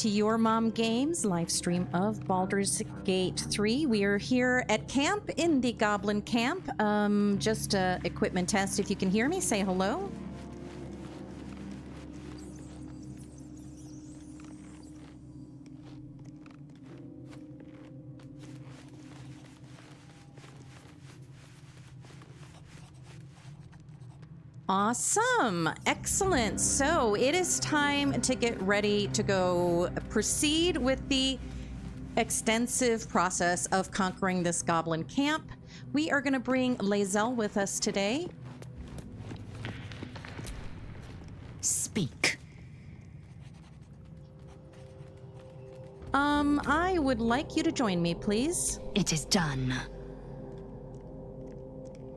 to Your Mom Games live stream of Baldur's Gate 3. We are here at camp in the Goblin Camp. Just a equipment test. If you can hear me, say hello. Awesome. Excellent. So it is time to get ready to go proceed with the extensive process of conquering this goblin camp. We are going to bring Lae'zel with us today. Speak. I would like you to join me, please. It is done.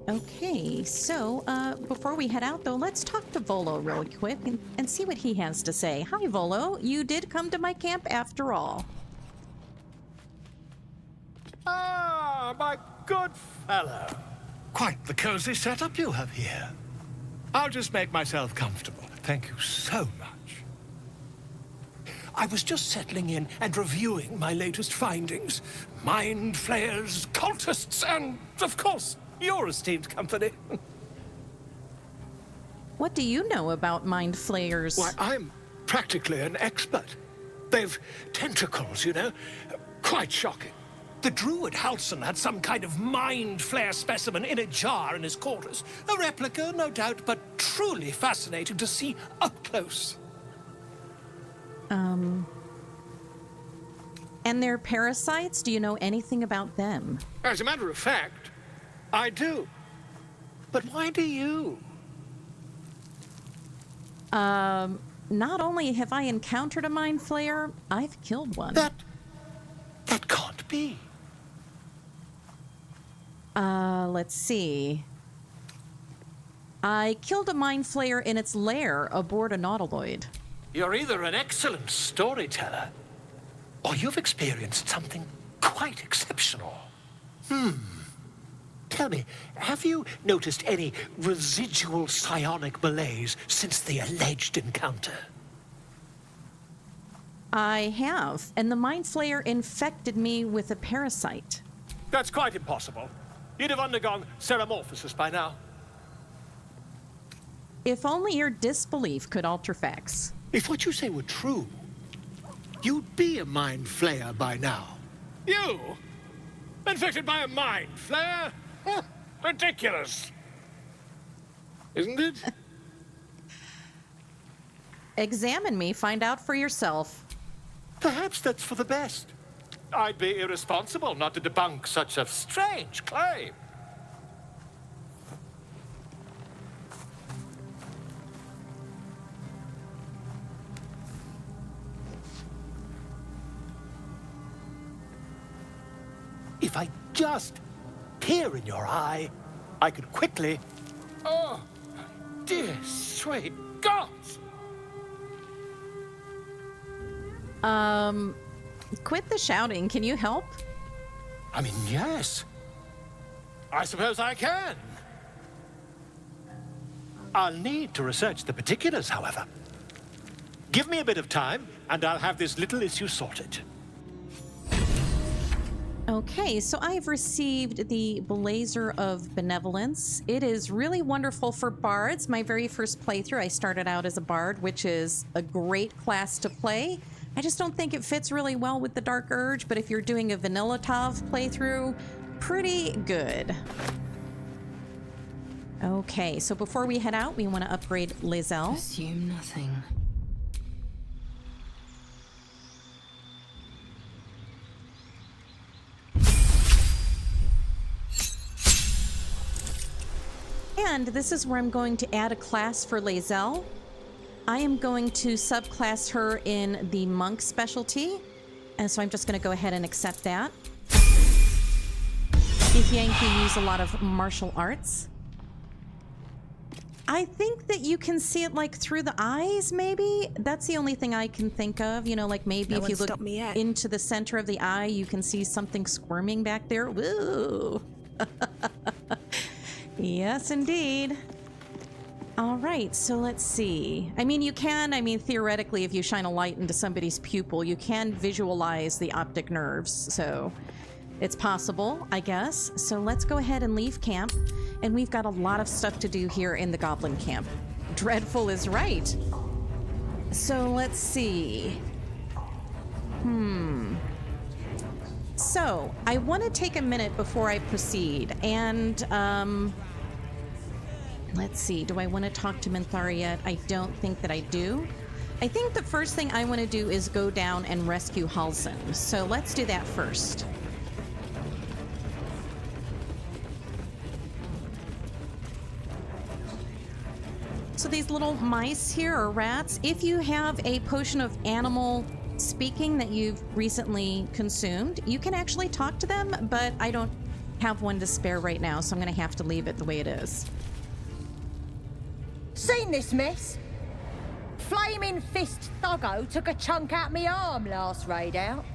Okay, so before we head out, though, let's talk to Volo real quick and see what he has to say. Hi, Volo. You did come to my camp after all. Ah, my good fellow. Quite the cozy setup you have here. I'll just make myself comfortable. Thank you so much. I was just settling in and reviewing my latest findings. Mind flayers, cultists, and, of course, your esteemed company. What do you know about mind flayers? Why, I'm practically an expert. They've tentacles, you know. Quite shocking. The druid Halson had some kind of mind flare specimen in a jar in his quarters. A replica, no doubt, but truly fascinating to see up close. And their parasites? Do you know anything about them? As a matter of fact, I do. But why do you? Not only have I encountered a mind flayer, I've killed one. That can't be. Let's see. I killed a mind flayer in its lair aboard a nautiloid. You're either an excellent storyteller, or you've experienced something quite exceptional. Tell me, have you noticed any residual psionic malaise since the alleged encounter? I have, and the mind flayer infected me with a parasite. That's quite impossible. You'd have undergone ceramorphosis by now. If only your disbelief could alter facts. If what you say were true, you'd be a mind flayer by now. You? Infected by a mind flayer? Ridiculous. Isn't it? Examine me, find out for yourself. Perhaps that's for the best. I'd be irresponsible not to debunk such a strange claim. If I just peer in your eye, I could quickly... Oh, dear sweet gods! Quit the shouting. Can you help? I mean, yes. I suppose I can. I'll need to research the particulars, however. Give me a bit of time, and I'll have this little issue sorted. Okay, so I've received the Blazer of Benevolence. It is really wonderful for bards. My very first playthrough, I started out as a bard, which is a great class to play. I just don't think it fits really well with the Dark Urge, but if you're doing a vanilla Tav playthrough, pretty good. Okay, so before we head out, we want to upgrade Lae'zel. Assume nothing. And this is where I'm going to add a class for Lae'zel. I am going to subclass her in the monk specialty, and so I'm just going to go ahead and accept that. Ifyanki use a lot of martial arts. I think that you can see it like through the eyes, maybe? That's the only thing I can think of. You know, like maybe if you look into the center of the eye, you can see something squirming back there. Woo! Yes, indeed. All right, so let's see. I mean, theoretically, if you shine a light into somebody's pupil, you can visualize the optic nerves, so it's possible, I guess. So let's go ahead and leave camp, and we've got a lot of stuff to do here in the goblin camp. Dreadful is right. So let's see. So, I want to take a minute before I proceed, and, let's see, do I want to talk to Minthara yet? I don't think that I do. I think the first thing I want to do is go down and rescue Halsin, so let's do that first. So these little mice here are rats. If you have a potion of animal speaking that you've recently consumed, you can actually talk to them, but I don't have one to spare right now, so I'm going to have to leave it the way it is. Seen this mess? Flaming Fist Thuggo took a chunk out me arm last raid out.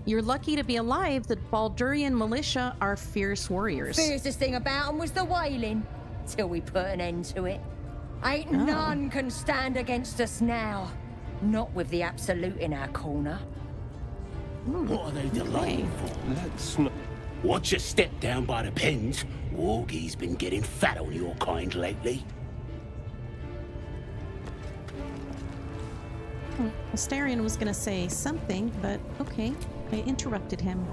You're lucky to be alive. The Baldurian militia are fierce warriors. Fiercest thing about 'em was the wailing, till we put an end to it. Ain't none can stand against us now. Not with the Absolute in our corner. What are they delaying for? Let's not... Watch your step down by the pens. Wargie's been getting fat on your kind lately. Astarion was going to say something, but okay. I interrupted him.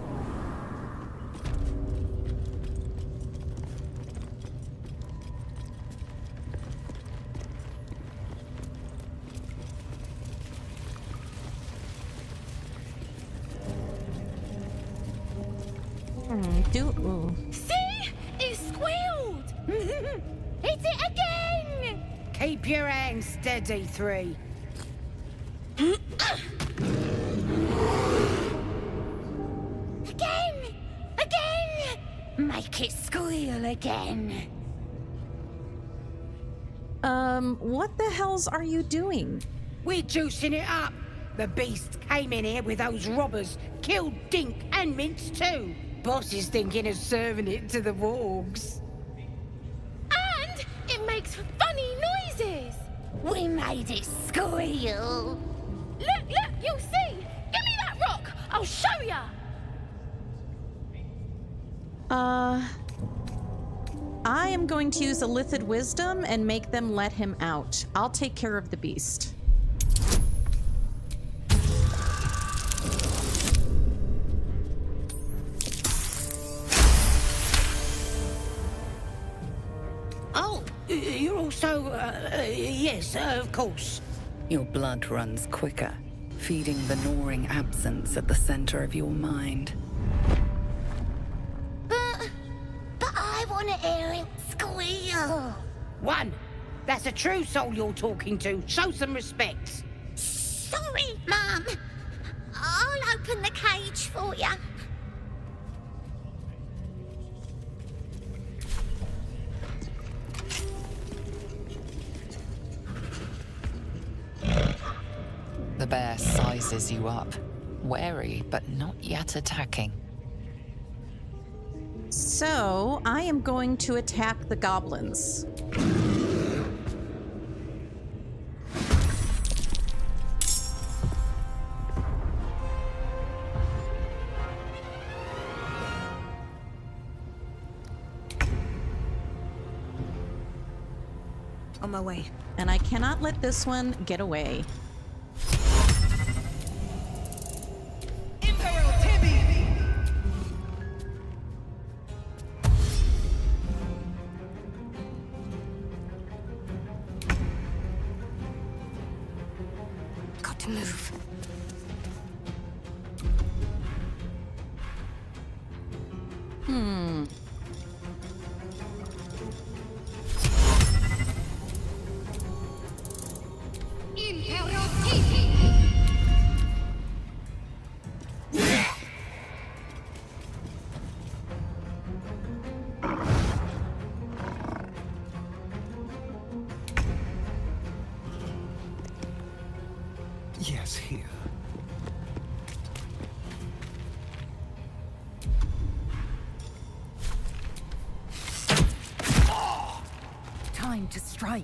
See? It squealed! Hit it again! Keep your hands steady, 3. Again! Again! Make it squeal again. What the hells are you doing? We're juicing it up. The beast came in here with those robbers, killed Dink and Mince too. Boss is thinking of serving it to the wargs. And it makes funny noises. We made it squeal. Look, you'll see. Give me that rock. I'll show ya. I am going to use a Lithid Wisdom and make them let him out. I'll take care of the beast. Oh, you're also, yes, of course. Your blood runs quicker, feeding the gnawing absence at the center of your mind. But I want to hear it squeal. 1. That's a true soul you're talking to. Show some respect. Sorry, Mum. I'll open the cage for ya. The bear sizes you up, wary but not yet attacking. So, I am going to attack the goblins. On my way. And I cannot let this one get away. Got to move. Yes, here. to strike.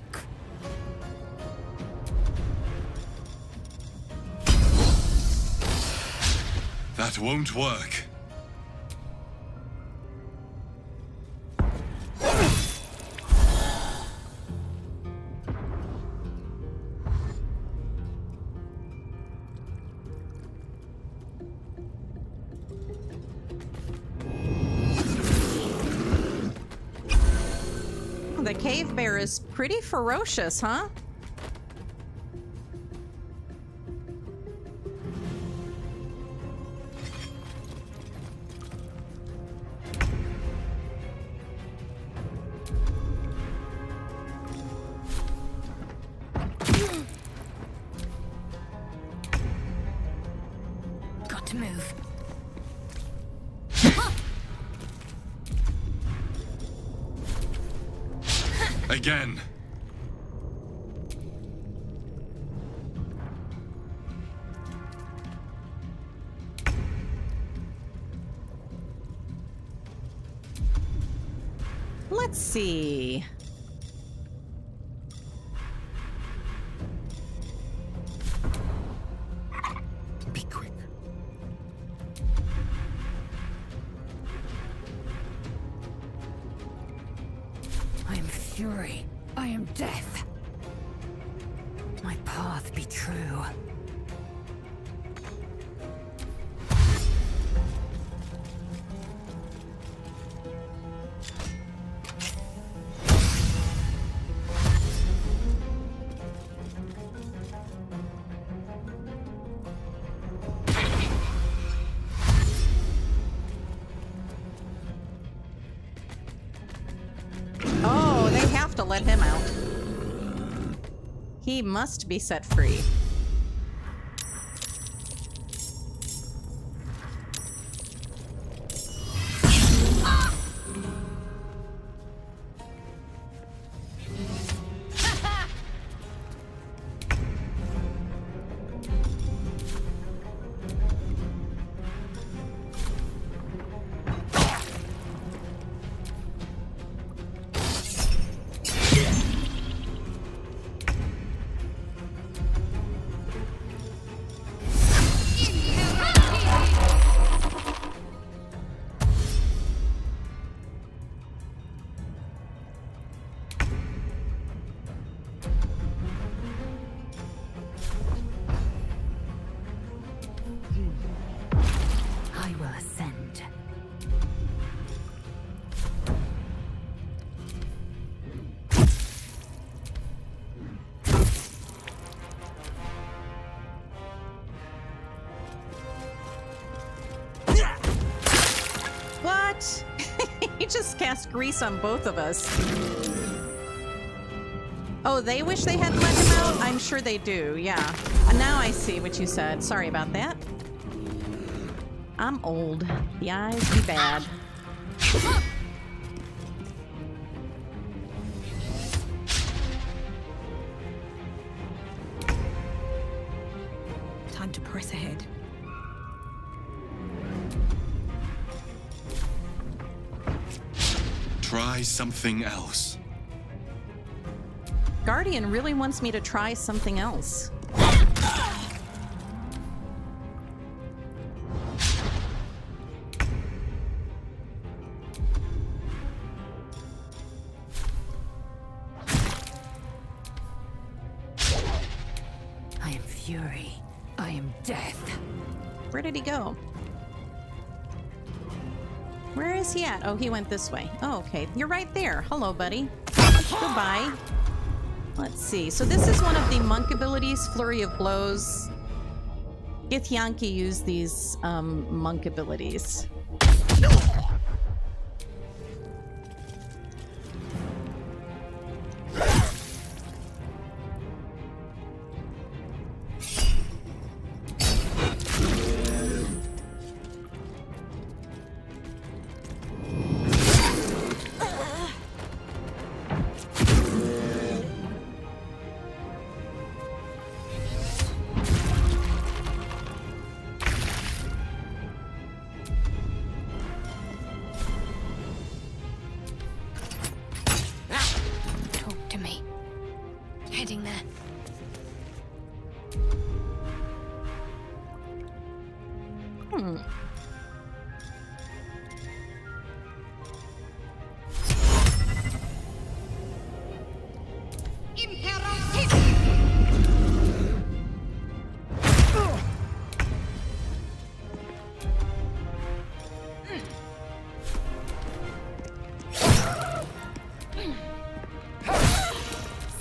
That won't work. The cave bear is pretty ferocious, huh? Got to move. Again. Let's see. Be quick. I am fury. I am death. My path be true. Oh, they have to let him out. He must be set free. I will ascend. What? He just cast grease on both of us. Oh, they wish they hadn't let him out? I'm sure they do, yeah. Now I see what you said. Sorry about that. I'm old. The eyes be bad. Time to press ahead. Try something else. Guardian really wants me to try something else. I am fury. I am death. Where did he go? Where is he at? Oh, he went this way. Oh, okay. You're right there. Hello, buddy. Goodbye. Let's see. So this is one of the monk abilities, Flurry of Blows. Githyanki used these monk abilities.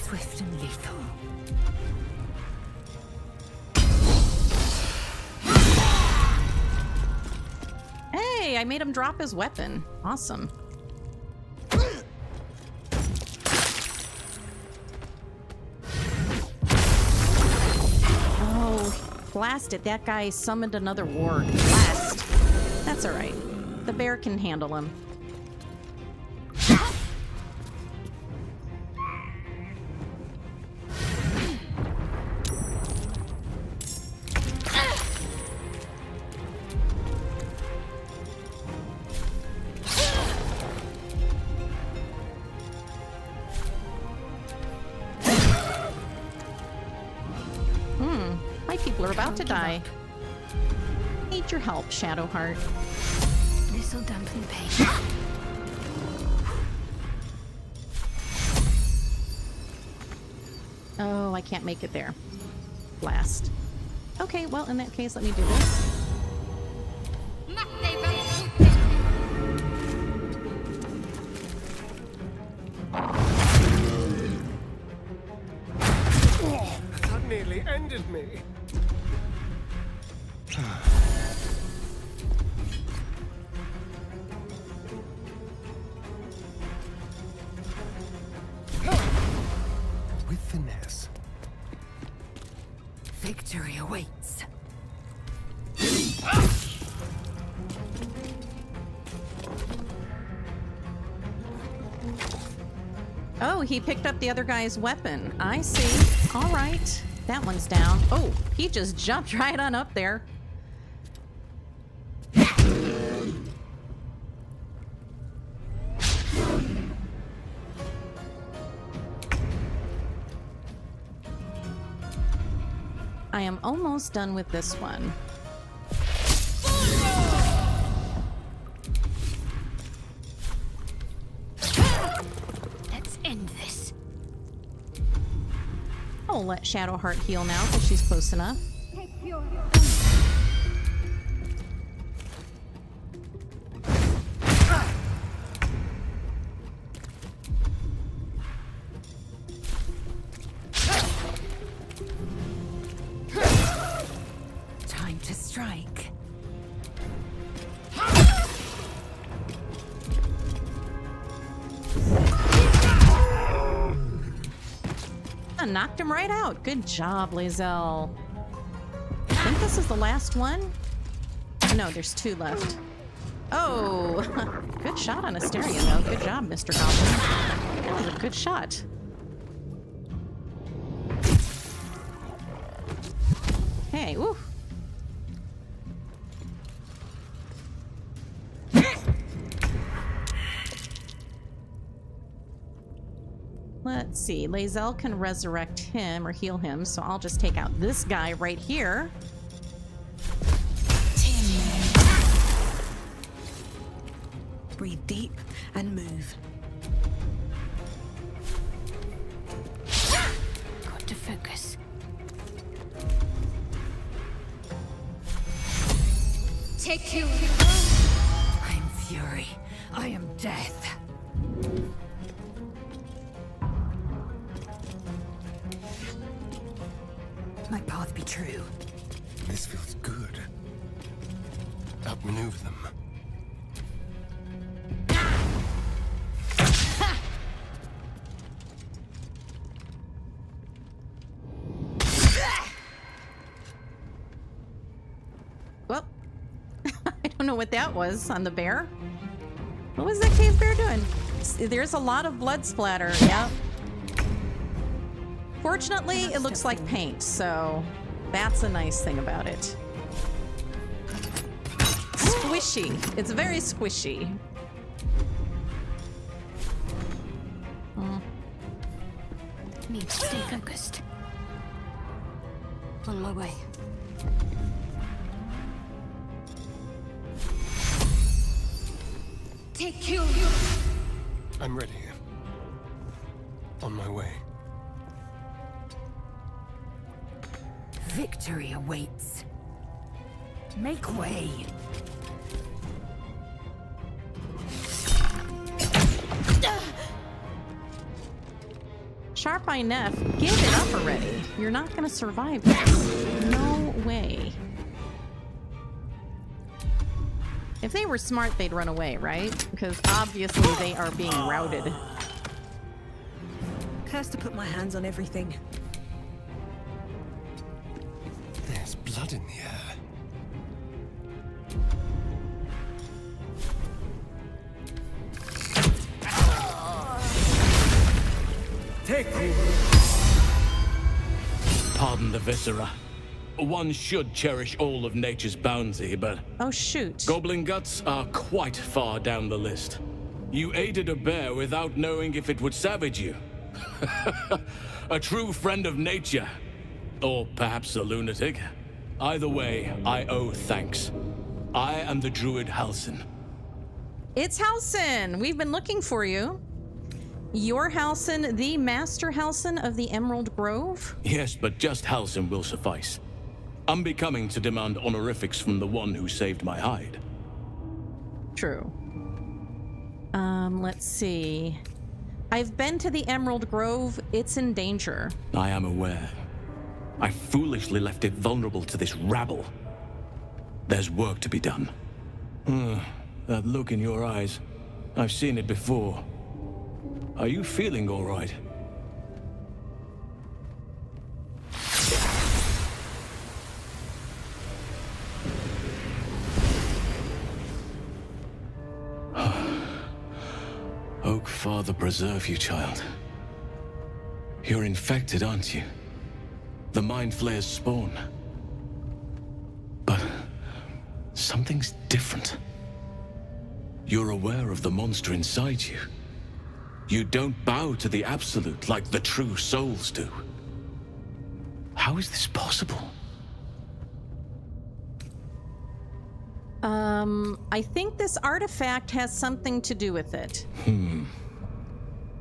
Swift and lethal. Hey, I made him drop his weapon. Awesome. Oh, blast it. That guy summoned another ward. Blast. That's all right. The bear can handle him. My people are about to die. Need your help, Shadowheart. This'll dampen the pain. Oh, I can't make it there. Blast. Okay, well, in that case, let me do this. That nearly ended me. With finesse. Victory awaits. Oh, he picked up the other guy's weapon. I see. All right. That one's down. Oh, he just jumped right on up there. I am almost done with this one. Let's end this. I'll let Shadowheart heal now because she's close enough. Time to strike. I knocked him right out. Good job, Lae'zel. I think this is the last one. No, there's two left. Oh, good shot on Asteria, though. Good job, Mr. Goblin. That was a good shot. Hey, woo. Let's see. Lae'zel can resurrect him or heal him, so I'll just take out this guy right here. Breathe deep and move. Got to focus. Take you. I am fury. I am death. My path be true. This feels good. Outmaneuver them. Well, I don't know what that was on the bear. What was that cave bear doing? There's a lot of blood splatter. Yep. Fortunately, it looks like paint, so that's a nice thing about it. Squishy. It's very squishy. Need to stay focused. On my way. take you. I'm ready. On my way. Victory awaits. Make way. Sharp Eye Neff, give it up already. You're not gonna survive this. No way. If they were smart, they'd run away, right? Because obviously they are being routed. Cursed to put my hands on everything. There's blood in the air. Pardon the viscera. One should cherish all of nature's bounty, but... Oh, shoot. Goblin guts are quite far down the list. You aided a bear without knowing if it would savage you. A true friend of nature. Or perhaps a lunatic. Either way, I owe thanks. I am the druid Halsin. It's Halsin! We've been looking for you. You're Halsin, the Master Halsin of the Emerald Grove? Yes, but just Halsin will suffice. Unbecoming to demand honorifics from the one who saved my hide. True. Let's see. I've been to the Emerald Grove. It's in danger. I am aware. I foolishly left it vulnerable to this rabble. There's work to be done. That look in your eyes. I've seen it before. Are you feeling all right? Oak Father preserve you, child. You're infected, aren't you? The Mind Flayer's spawn. But something's different. You're aware of the monster inside you. You don't bow to the Absolute like the true souls do. How is this possible? I think this artifact has something to do with it.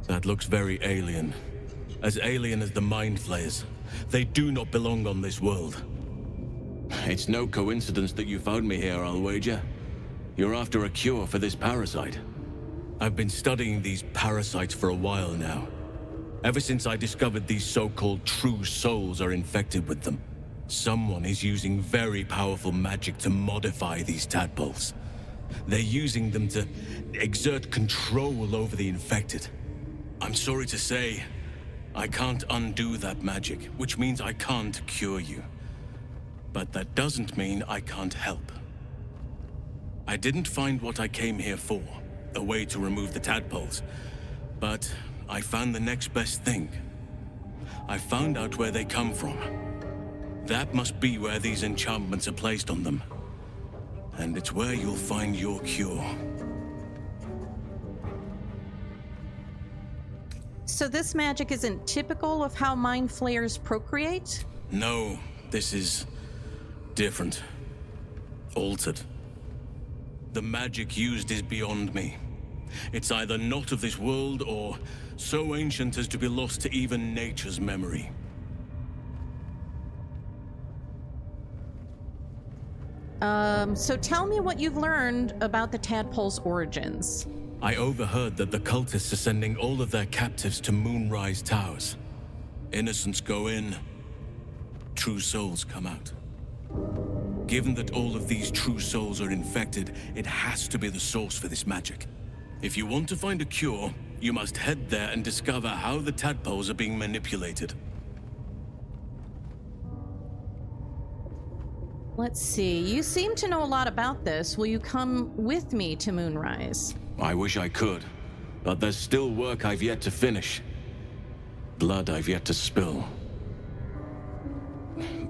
That looks very alien. As alien as the Mind Flayers. They do not belong on this world. It's no coincidence that you found me here, I'll wager. You're after a cure for this parasite. I've been studying these parasites for a while now. Ever since I discovered these so-called true souls are infected with them. Someone is using very powerful magic to modify these tadpoles. They're using them to exert control over the infected. I'm sorry to say, I can't undo that magic, which means I can't cure you. But that doesn't mean I can't help. I didn't find what I came here for, a way to remove the tadpoles, but I found the next best thing. I found out where they come from. That must be where these enchantments are placed on them. And it's where you'll find your cure. So this magic isn't typical of how Mind Flayers procreate? No, this is different. Altered. The magic used is beyond me. It's either not of this world or so ancient as to be lost to even nature's memory. So tell me what you've learned about the tadpole's origins. I overheard that the cultists are sending all of their captives to Moonrise Towers. Innocents go in, true souls come out. Given that all of these true souls are infected, it has to be the source for this magic. If you want to find a cure, you must head there and discover how the tadpoles are being manipulated. Let's see, you seem to know a lot about this. Will you come with me to Moonrise? I wish I could, but there's still work I've yet to finish. Blood I've yet to spill.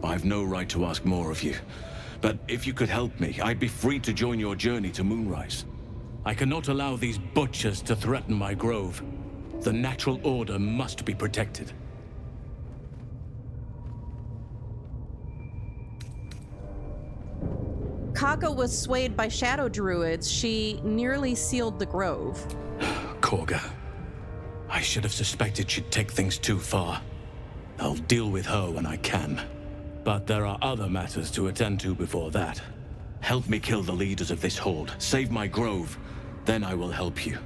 I've no right to ask more of you, but if you could help me, I'd be free to join your journey to Moonrise. I cannot allow these butchers to threaten my grove. The natural order must be protected. Kako was swayed by shadow druids. She nearly sealed the grove. Korga. I should have suspected she'd take things too far. I'll deal with her when I can. But there are other matters to attend to before that. Help me kill the leaders of this horde. Save my grove. Then I will help you.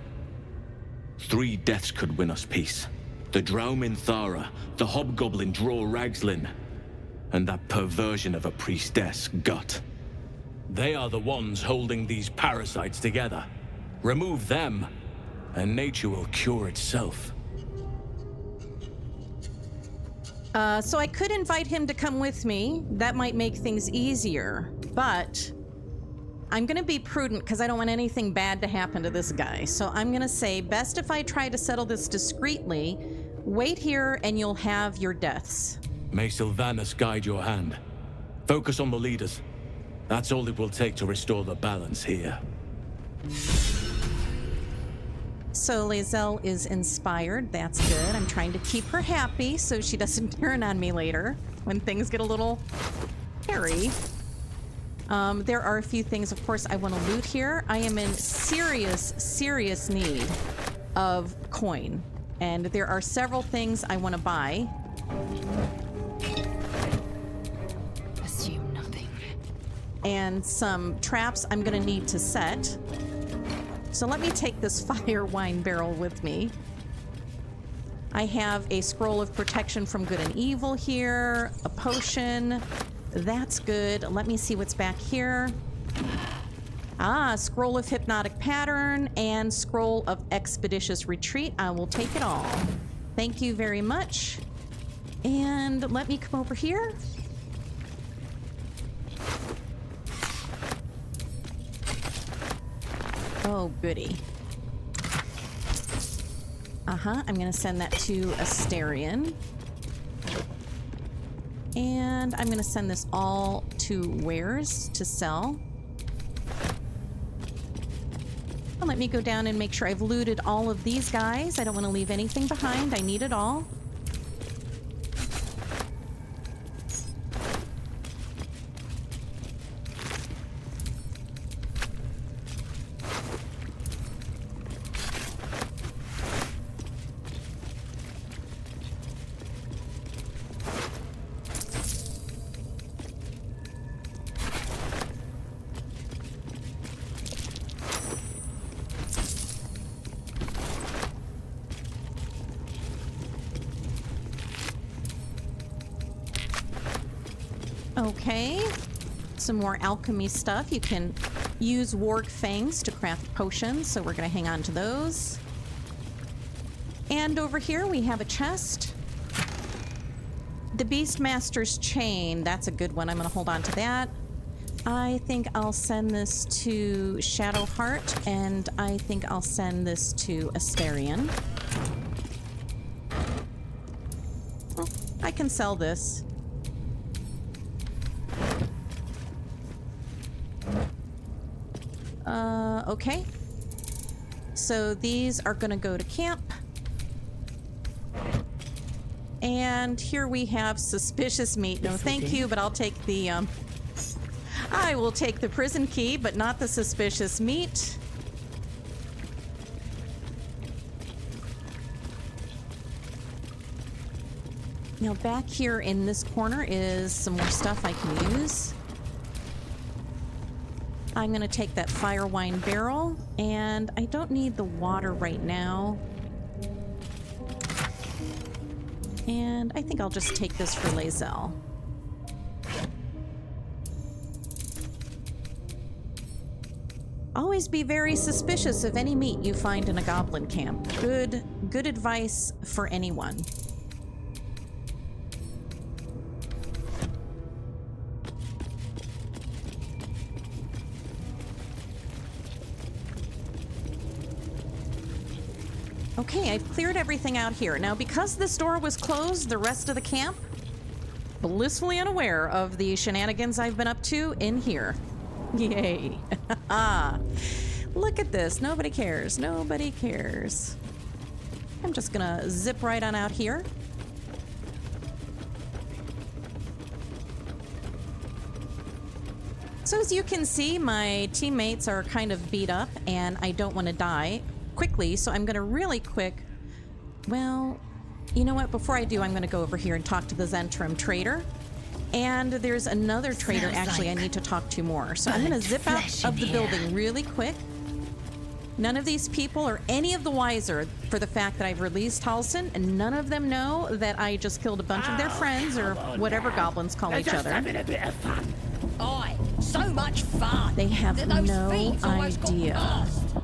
3 deaths could win us peace. The Drow Minthara, the Hobgoblin Draw Ragslin, and that perversion of a priestess, Gut. They are the ones holding these parasites together. Remove them, and nature will cure itself. So I could invite him to come with me. That might make things easier, but I'm gonna be prudent because I don't want anything bad to happen to this guy. So I'm gonna say, best if I try to settle this discreetly. Wait here and you'll have your deaths. May Sylvanas guide your hand. Focus on the leaders. That's all it will take to restore the balance here. So Lae'zel is inspired. That's good. I'm trying to keep her happy so she doesn't turn on me later when things get a little hairy. There are a few things, of course, I want to loot here. I am in serious need of coin. And there are several things I want to buy. Assume nothing. And some traps I'm going to need to set. So let me take this fire wine barrel with me. I have a scroll of protection from good and evil here, a potion. That's good. Let me see what's back here. Ah, scroll of hypnotic pattern and scroll of expeditious retreat. I will take it all. Thank you very much. And let me come over here. Oh, goody. I'm gonna send that to Asterion. And I'm gonna send this all to Wares to sell. Well, let me go down and make sure I've looted all of these guys. I don't want to leave anything behind. I need it all. Okay, some more alchemy stuff. You can use warg fangs to craft potions, so we're going to hang on to those. And over here we have a chest. The Beastmaster's chain, that's a good one. I'm going to hold on to that. I think I'll send this to Shadowheart, and I think I'll send this to Asterion. Oh, I can sell this. Okay. So these are gonna go to camp. And here we have suspicious meat. No, thank you, but I'll take the, I will take the prison key, but not the suspicious meat. Now back here in this corner is some more stuff I can use. I'm gonna take that fire wine barrel, and I don't need the water right now. And I think I'll just take this for Lae'zel. Always be very suspicious of any meat you find in a goblin camp. Good advice for anyone. Okay, I've cleared everything out here. Now, because this door was closed, the rest of the camp, blissfully unaware of the shenanigans I've been up to in here. Yay. Look at this. Nobody cares. Nobody cares. I'm just gonna zip right on out here. So as you can see, my teammates are kind of beat up and I don't want to die quickly, so I'm going to really quick... Well, you know what? Before I do, I'm going to go over here and talk to the Zentrum trader. And there's another trader, actually, I need to talk to more. So I'm going to zip out of the building really quick. None of these people are any of the wiser for the fact that I've released Halsin, and none of them know that I just killed a bunch of their friends, or whatever goblins call each other. Having a bit of fun. Aye, so much fun. They have Those no thieves almost got idea. past.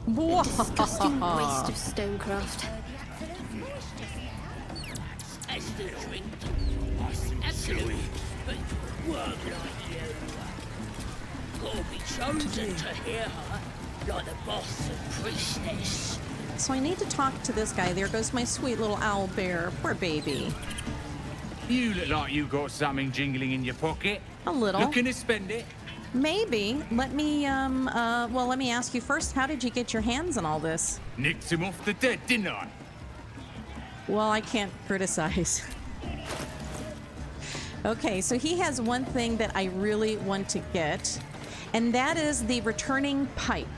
A disgusting waste of stonecraft. As the drink, absolutely, but work like you. Gotta be chosen to hear her, like the boss and priestess. So I need to talk to this guy. There goes my sweet little owl bear. Poor baby. You look like you got something jingling in your pocket. A little. Looking to spend it? Maybe. Let me, well, let me ask you first, how did you get your hands on all this? Nicked him off the dead, didn't I? Well, I can't criticize. Okay, so he has one thing that I really want to get, and that is the returning pike.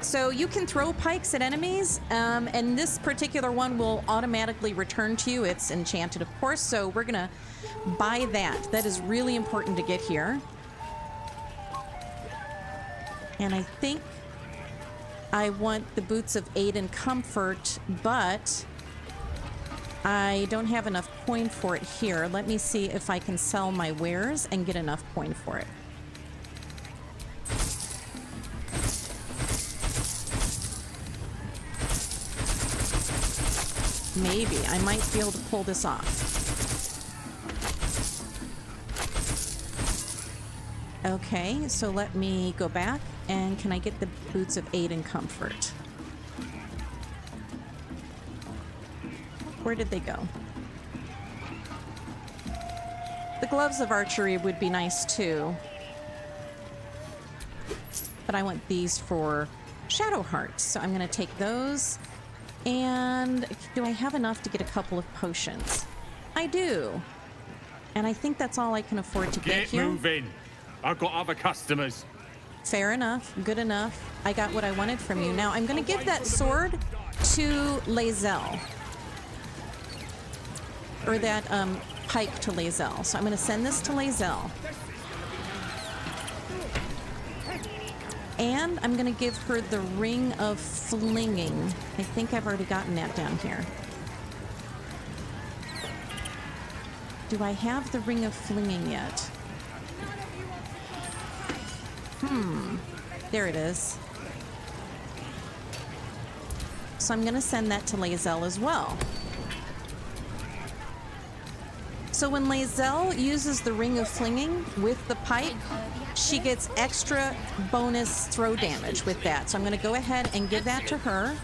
So you can throw pikes at enemies, and this particular one will automatically return to you. It's enchanted, of course, so we're gonna buy that. That is really important to get here. And I think I want the boots of aid and comfort, but I don't have enough coin for it here. Let me see if I can sell my wares and get enough coin for it. Maybe. I might be able to pull this off. Okay, so let me go back, and can I get the boots of aid and comfort? Where did they go? The gloves of archery would be nice too. But I want these for Shadow Hearts, so I'm gonna take those. And do I have enough to get a couple of potions? I do. And I think that's all I can afford to get here. Get moving. I've got other customers. Fair enough. Good enough. I got what I wanted from you. Now, I'm going to give that sword to Lae'zel. Or that pike to Lae'zel. So I'm going to send this to Lae'zel. And I'm going to give her the Ring of Flinging. I think I've already gotten that down here. Do I have the Ring of Flinging yet? There it is. So I'm going to send that to Lae'zel as well. So when Lae'zel uses the Ring of Flinging with the pike, she gets extra bonus throw damage with that. So I'm going to go ahead and give that to her.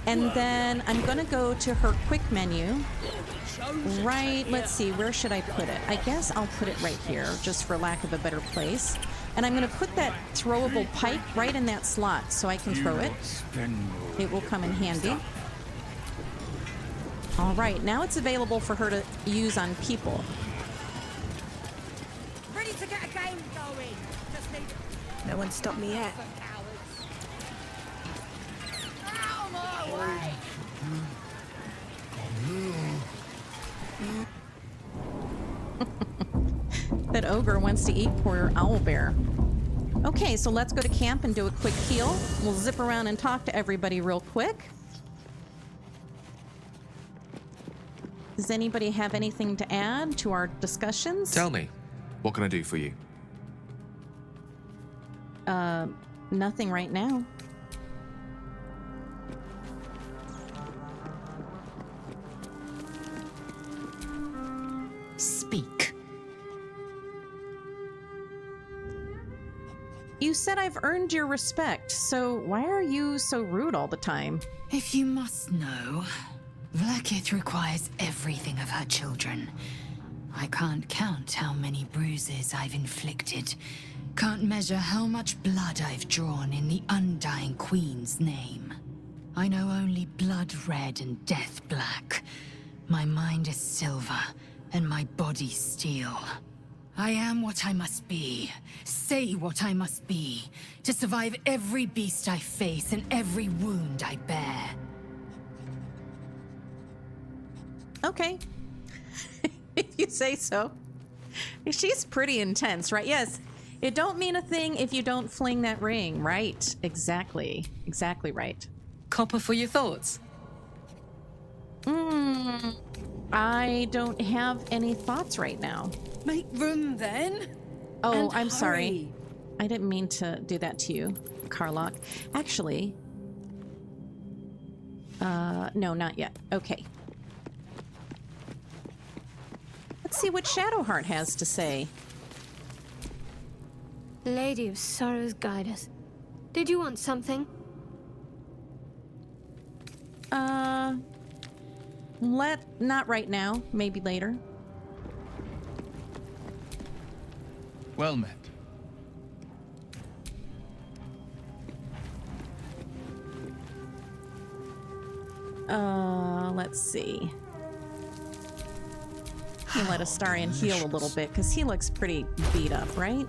And then I'm going to go to her quick menu. Right, let's see, where should I put it? I guess I'll put it right here, just for lack of a better place. And I'm going to put that throwable pike right in that slot so I can throw it. It will come in handy. All right, now it's available for her to use on people. Ready to get a game going. Just need No one stopped me yet. out of my way. That ogre wants to eat poor owlbear. Okay, so let's go to camp and do a quick heal. We'll zip around and talk to everybody real quick. Does anybody have anything to add to our discussions? Tell me, what can I do for you? Nothing right now. Speak. You said I've earned your respect, so why are you so rude all the time? If you must know, Vlaakith requires everything of her children. I can't count how many bruises I've inflicted. Can't measure how much blood I've drawn in the Undying Queen's name. I know only blood red and death black. My mind is silver, and my body steel. I am what I must be, say what I must be to survive every beast I face and every wound I bear. Okay. If you say so. She's pretty intense, right? Yes. It don't mean a thing if you don't fling that ring, right? Exactly. Exactly right. Copper for your thoughts? I don't have any thoughts right now. Make room then. Oh, And I'm sorry. hurry. I didn't mean to do that to you, Carlock. Actually, no, not yet. Okay. Let's see what Shadowheart has to say. Lady of Sorrows, guide us. Did you want something? Not right now. Maybe later. Well met. Let's see. We'll let Astarion heal a little bit, because he looks pretty beat up, right?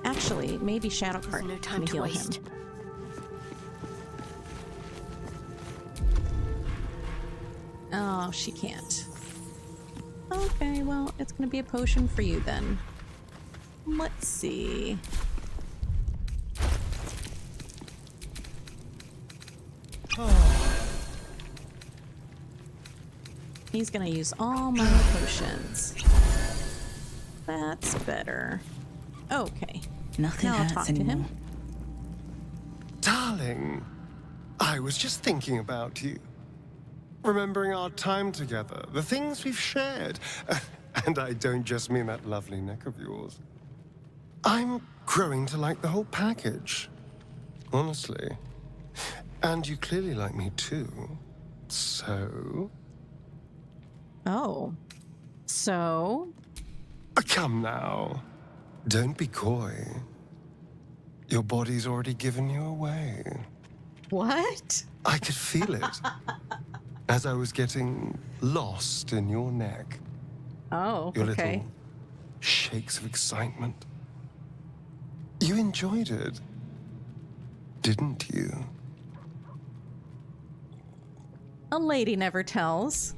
Actually, maybe Shadowheart can heal him. Oh, she can't. Okay, well, it's gonna be a potion for you then. Let's see. He's gonna use all my potions. That's better. Okay. Nothing Now I'll hurts talk anymore. to him. Darling, I was just thinking about you. Remembering our time together, the things we've shared. And I don't just mean that lovely neck of yours. I'm growing to like the whole package. Honestly. And you clearly like me too. So? Oh. So? Come now. Don't be coy. Your body's already given you away. What? I could feel it. As I was getting lost in your neck. Oh, Your okay. little shakes of excitement. You enjoyed it, didn't you? A lady never tells.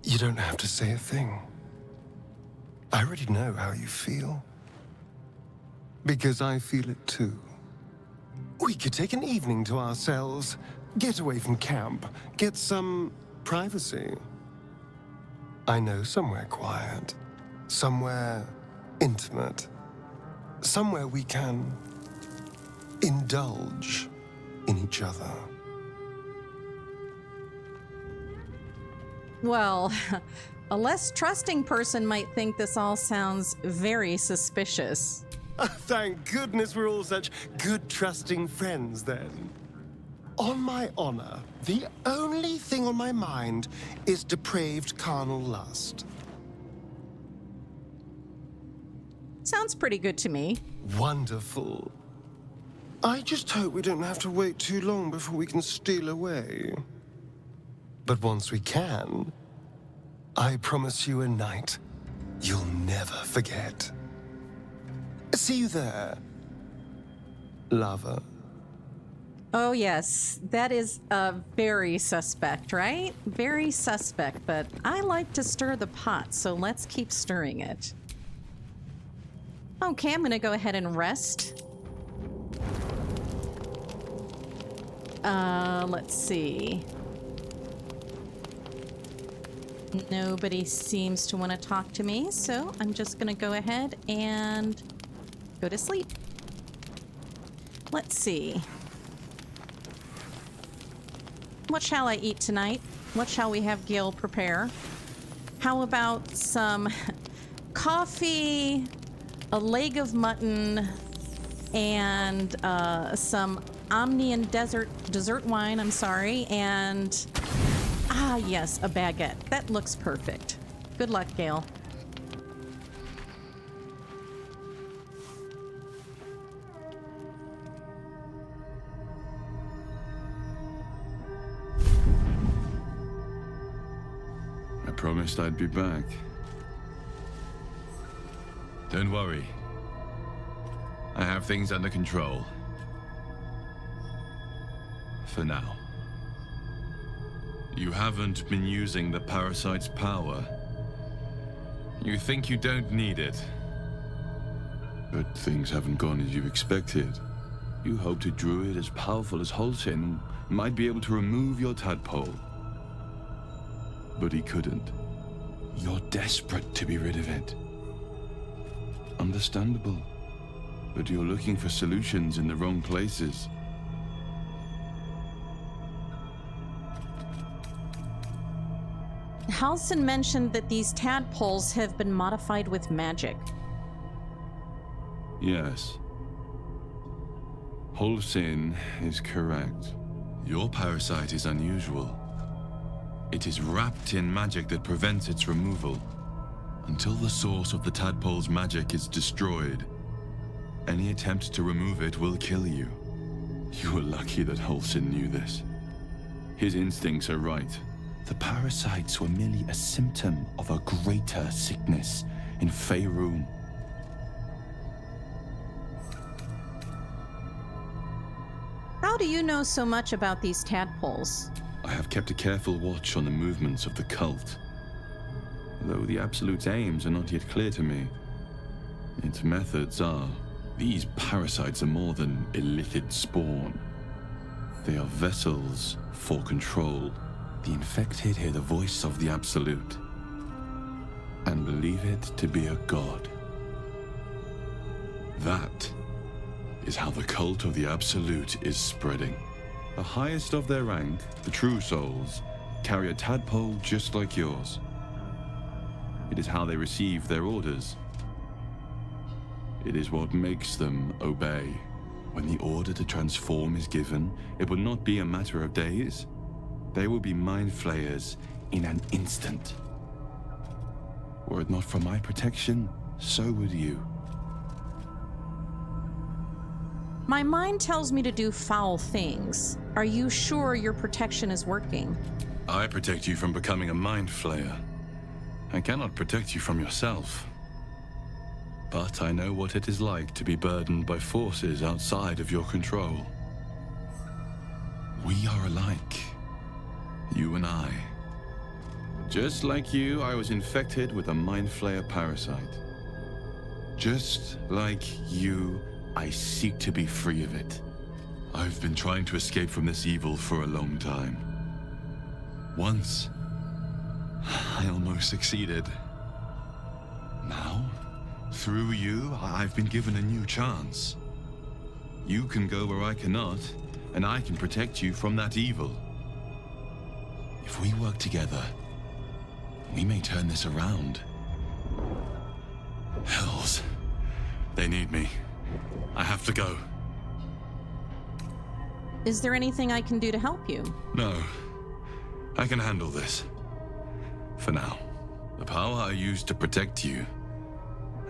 You don't have to say a thing. I already know how you feel. Because I feel it too. We could take an evening to ourselves, get away from camp, get some privacy. I know somewhere quiet, somewhere intimate, somewhere we can indulge in each other. Well, a less trusting person might think this all sounds very suspicious. Thank goodness we're all such good, trusting friends, then. On my honor, the only thing on my mind is depraved carnal lust. Sounds pretty good to me. Wonderful. I just hope we don't have to wait too long before we can steal away. But once we can, I promise you a night you'll never forget. See you there, lover. Oh, yes. That is very suspect, right? Very suspect, but I like to stir the pot, so let's keep stirring it. Okay, I'm gonna go ahead and rest. Let's see. Nobody seems to want to talk to me, so I'm just gonna go ahead and go to sleep. Let's see. What shall I eat tonight? What shall we have Gil prepare? How about some coffee, a leg of mutton, and some Omnian dessert wine, I'm sorry, and yes, a baguette. That looks perfect. Good luck, Gale. I promised I'd be back. Don't worry. I have things under control. For now. You haven't been using the parasite's power. You think you don't need it. But things haven't gone as you expected. You hoped a druid as powerful as Halsin might be able to remove your tadpole. But he couldn't. You're desperate to be rid of it. Understandable. But you're looking for solutions in the wrong places. Halsin mentioned that these tadpoles have been modified with magic. Yes. Halsin is correct. Your parasite is unusual. It is wrapped in magic that prevents its removal. Until the source of the tadpole's magic is destroyed, any attempt to remove it will kill you. You were lucky that Halsin knew this. His instincts are right. The parasites were merely a symptom of a greater sickness in Faerun. How do you know so much about these tadpoles? I have kept a careful watch on the movements of the cult. Though the Absolute's aims are not yet clear to me, its methods are. These parasites are more than illithid spawn. They are vessels for control. The infected hear the voice of the Absolute and believe it to be a god. That is how the cult of the Absolute is spreading. The highest of their rank, the true souls, carry a tadpole just like yours. It is how they receive their orders. It is what makes them obey. When the order to transform is given, it will not be a matter of days. They will be mind flayers in an instant. Were it not for my protection, so would you. My mind tells me to do foul things. Are you sure your protection is working? I protect you from becoming a mind flayer. I cannot protect you from yourself. But I know what it is like to be burdened by forces outside of your control. We are alike. You and I. Just like you, I was infected with a mind flayer parasite. Just like you, I seek to be free of it. I've been trying to escape from this evil for a long time. Once, I almost succeeded. Now, through you, I've been given a new chance. You can go where I cannot, and I can protect you from that evil. If we work together, we may turn this around. Hells. They need me. I have to go. Is there anything I can do to help you? No. I can handle this. For now. The power I used to protect you,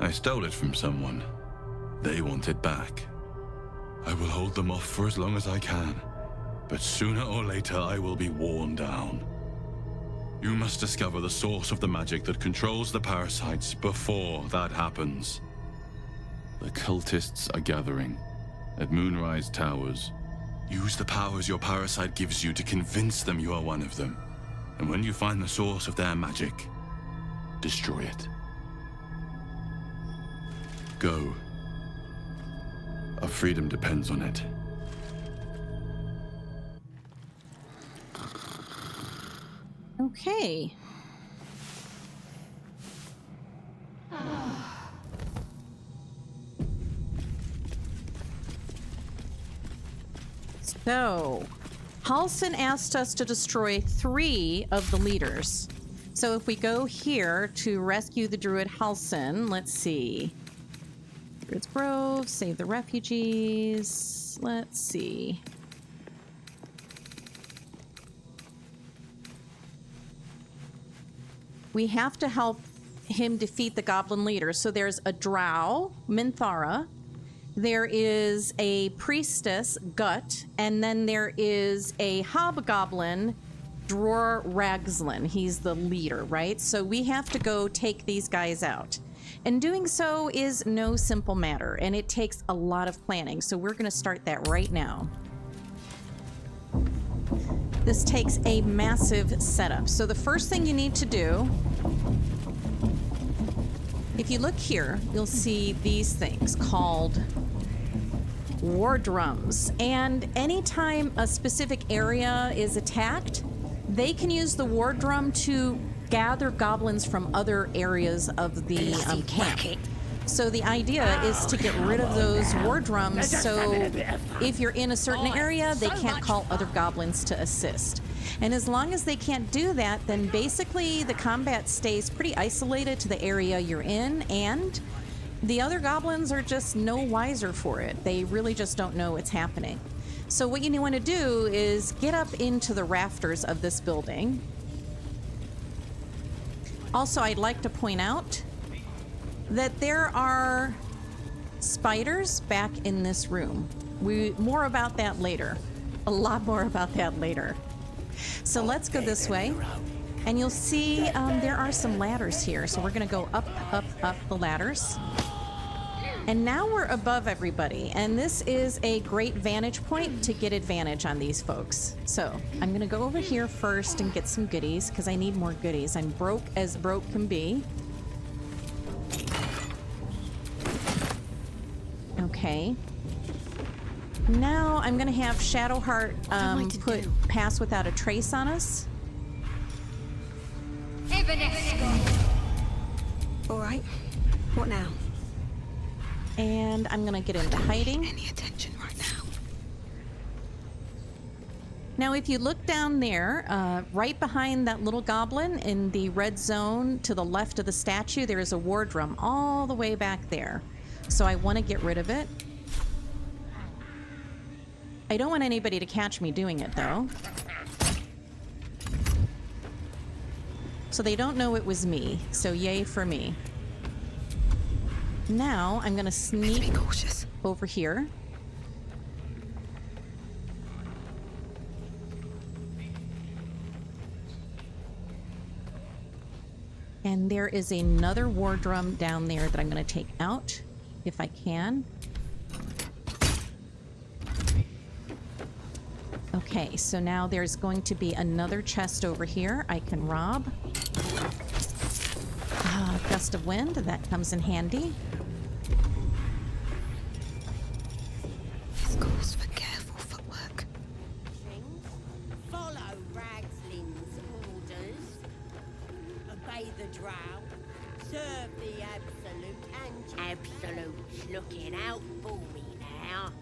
I stole it from someone. They want it back. I will hold them off for as long as I can. But sooner or later, I will be worn down. You must discover the source of the magic that controls the parasites before that happens. The cultists are gathering at Moonrise Towers. Use the powers your parasite gives you to convince them you are one of them. And when you find the source of their magic, destroy it. Go. Our freedom depends on it. Okay. So, Halsin asked us to destroy 3 of the leaders. So if we go here to rescue the druid Halsin, let's see. Druid's Grove, save the refugees. Let's see. We have to help him defeat the goblin leader. So there's a drow, Minthara. There is a priestess, Gut. And then there is a hobgoblin, Dror Ragslin. He's the leader, right? So we have to go take these guys out. And doing so is no simple matter, and it takes a lot of planning, so we're going to start that right now. This takes a massive setup. So the first thing you need to do, if you look here, you'll see these things called war drums. And anytime a specific area is attacked, they can use the war drum to gather goblins from other areas of the camp. So the idea is to get rid of those war drums, so if you're in a certain area, they can't call other goblins to assist. And as long as they can't do that, then basically the combat stays pretty isolated to the area you're in, and the other goblins are just no wiser for it. They really just don't know what's happening. So what you want to do is get up into the rafters of this building. Also, I'd like to point out that there are spiders back in this room. More about that later. A lot more about that later. So let's go this way. And you'll see there are some ladders here. So we're going to go up, up, up the ladders. And now we're above everybody. And this is a great vantage point to get advantage on these folks. So I'm going to go over here first and get some goodies because I need more goodies. I'm broke as broke can be. Okay. Now I'm going to have Shadowheart put Pass Without a Trace on us. All right. What now? And I'm going to get into hiding. Any attention right now? Now, if you look down there, right behind that little goblin in the red zone to the left of the statue, there is a war drum all the way back there. So I want to get rid of it. I don't want anybody to catch me doing it, though. So they don't know it was me. So yay for me. Now I'm going to sneak over here. And there is another war drum down there that I'm going to take out if I can. Okay, so now there's going to be another chest over here I can rob. Gust of wind, that comes in handy. This calls for careful footwork. Follow Ragslin's orders. Obey the drow. Serve the Absolute, and Absolute's looking out for me now.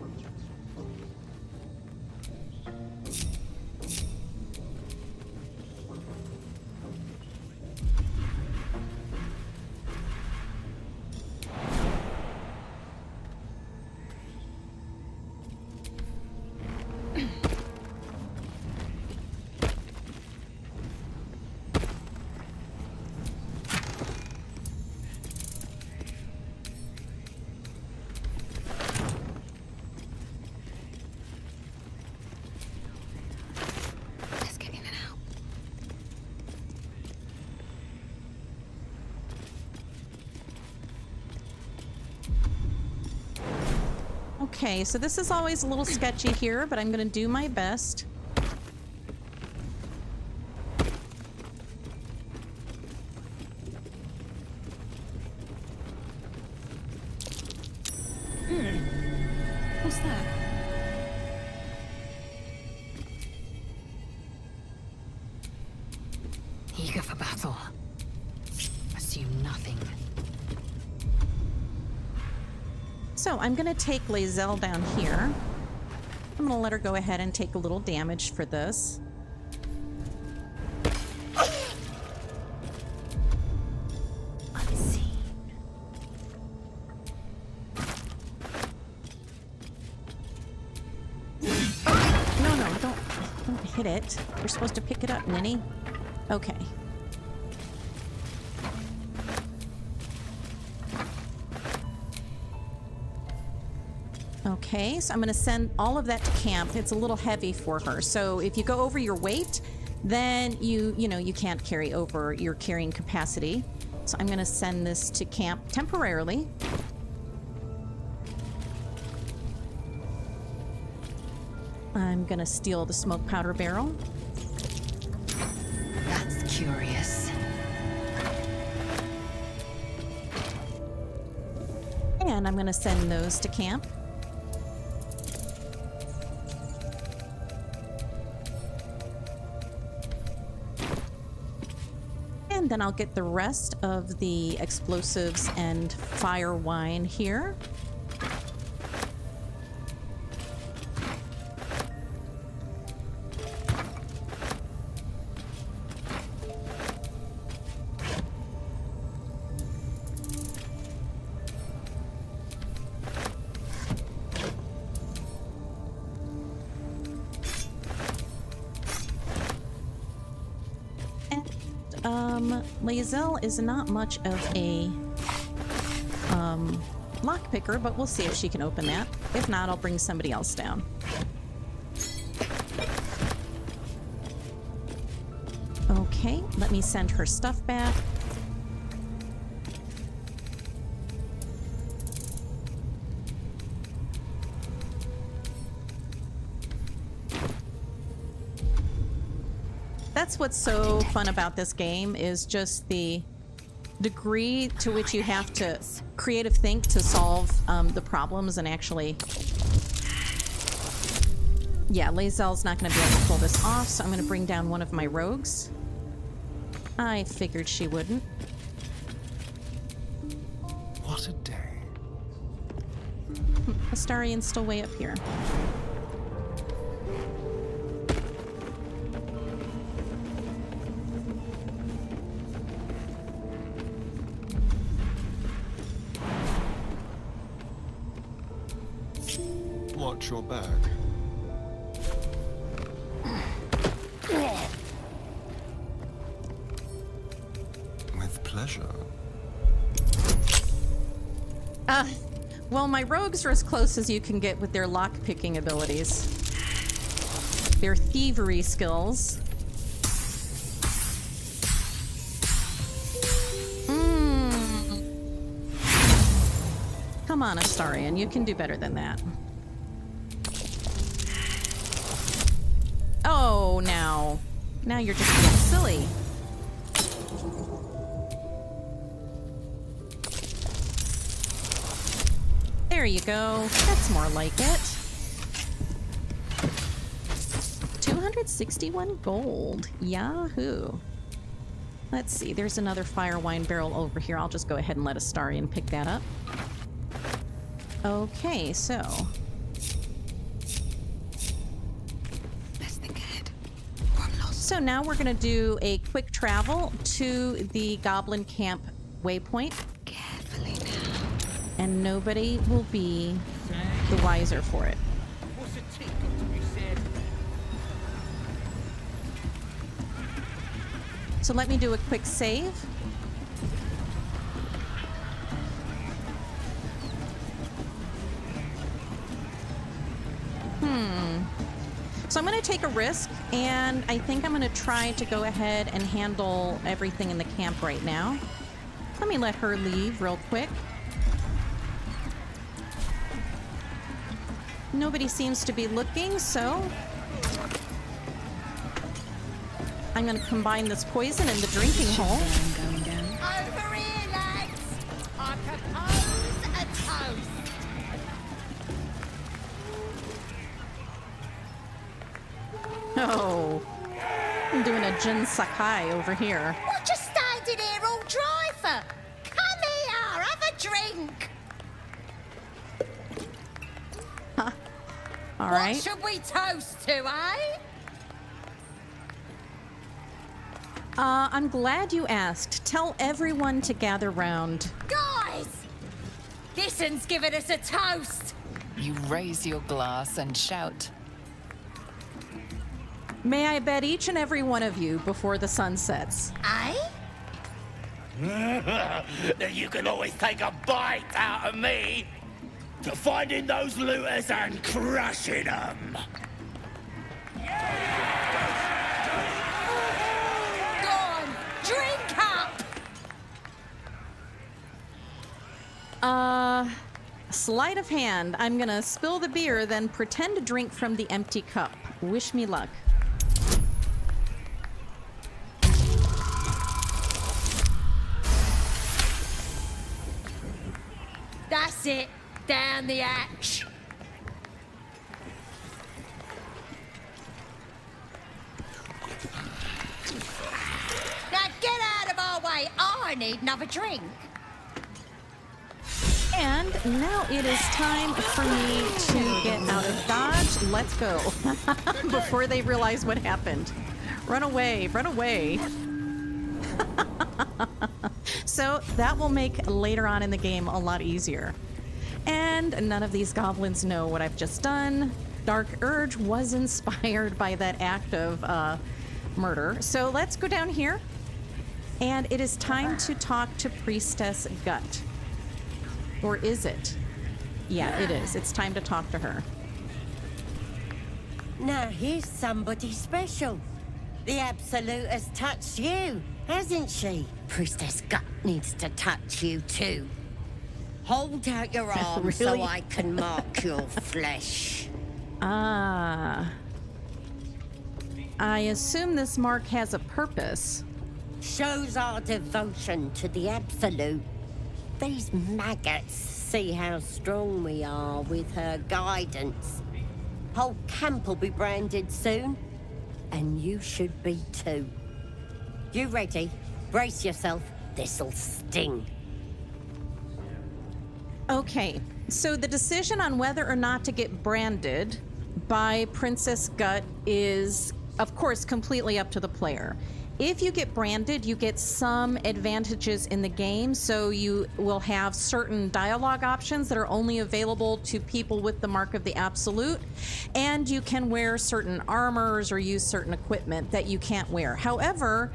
Okay, so this is always a little sketchy here, but I'm going to do my best. What's that? Eager for battle. Assume nothing. So I'm going to take Lazelle down here. I'm going to let her go ahead and take a little damage for this. Unseen. No, don't hit it. You're supposed to pick it up, Ninny. Okay. Okay, so I'm going to send all of that to camp. It's a little heavy for her. So if you go over your weight, then you can't carry over your carrying capacity. So I'm going to send this to camp temporarily. I'm going to steal the smoke powder barrel. That's curious. And I'm going to send those to camp. And then I'll get the rest of the explosives and fire wine here. Lae'zel is not much of a lockpicker, but we'll see if she can open that. If not, I'll bring somebody else down. Okay, let me send her stuff back. That's what's so fun about this game, is just the degree to which you have to creative think to solve the problems and actually... Yeah, Lae'zel's not going to be able to pull this off, so I'm going to bring down one of my rogues. I figured she wouldn't. What a day. Astarion's still way up here. Watch your back. With pleasure. Well, my rogues are as close as you can get with their lock-picking abilities. Their thievery skills. Come on, Astarion, you can do better than that. Oh, now you're just being silly. There you go. That's more like it. 261 gold. Yahoo. Let's see. There's another fire wine barrel over here. I'll just go ahead and let Astarion pick that up. Okay, so... Let's think ahead. So now we're going to do a quick travel to the Goblin Camp waypoint. Carefully now. And nobody will be the wiser for it. What's a tick got to be said? So let me do a quick save. So I'm going to take a risk, and I think I'm going to try to go ahead and handle everything in the camp right now. Let me let her leave real quick. Nobody seems to be looking, so I'm going to combine this poison in the drinking hole. Over here, lads! I propose a toast. Oh, I'm doing a Jin Sakai over here. What you standing here all dry for? Come here, have a drink. Huh. All right. What should we toast to, eh? I'm glad you asked. Tell everyone to gather round. Guys! This one's giving us a toast. You raise your glass and shout. May I bet each and every one of you before the sun sets? Eh? You can always take a bite out of me. To finding those looters and crushing them. Go on, drink up! Sleight of hand. I'm gonna spill the beer, then pretend to drink from the empty cup. Wish me luck. That's it. Down the hatch. Now get out of our way. I need another drink. And now it is time for me to get out of Dodge. Let's go. Before they realize what happened. Run away, run away. So that will make later on in the game a lot easier. And none of these goblins know what I've just done. Dark Urge was inspired by that act of murder. So let's go down here. And it is time to talk to Priestess Gut. Or is it? Yeah, it is. It's time to talk to her. Now here's somebody special. The Absolute has touched you, hasn't she? Priestess Gut needs to touch you too. Hold out your arm so Really? I can mark your flesh. Ah. I assume this mark has a purpose. Shows our devotion to the Absolute. These maggots see how strong we are with her guidance. Whole camp will be branded soon, and you should be too. You ready? Brace yourself. This'll sting. Okay, so the decision on whether or not to get branded by Princess Gut is, of course, completely up to the player. If you get branded, you get some advantages in the game, so you will have certain dialogue options that are only available to people with the Mark of the Absolute, and you can wear certain armors or use certain equipment that you can't wear. However,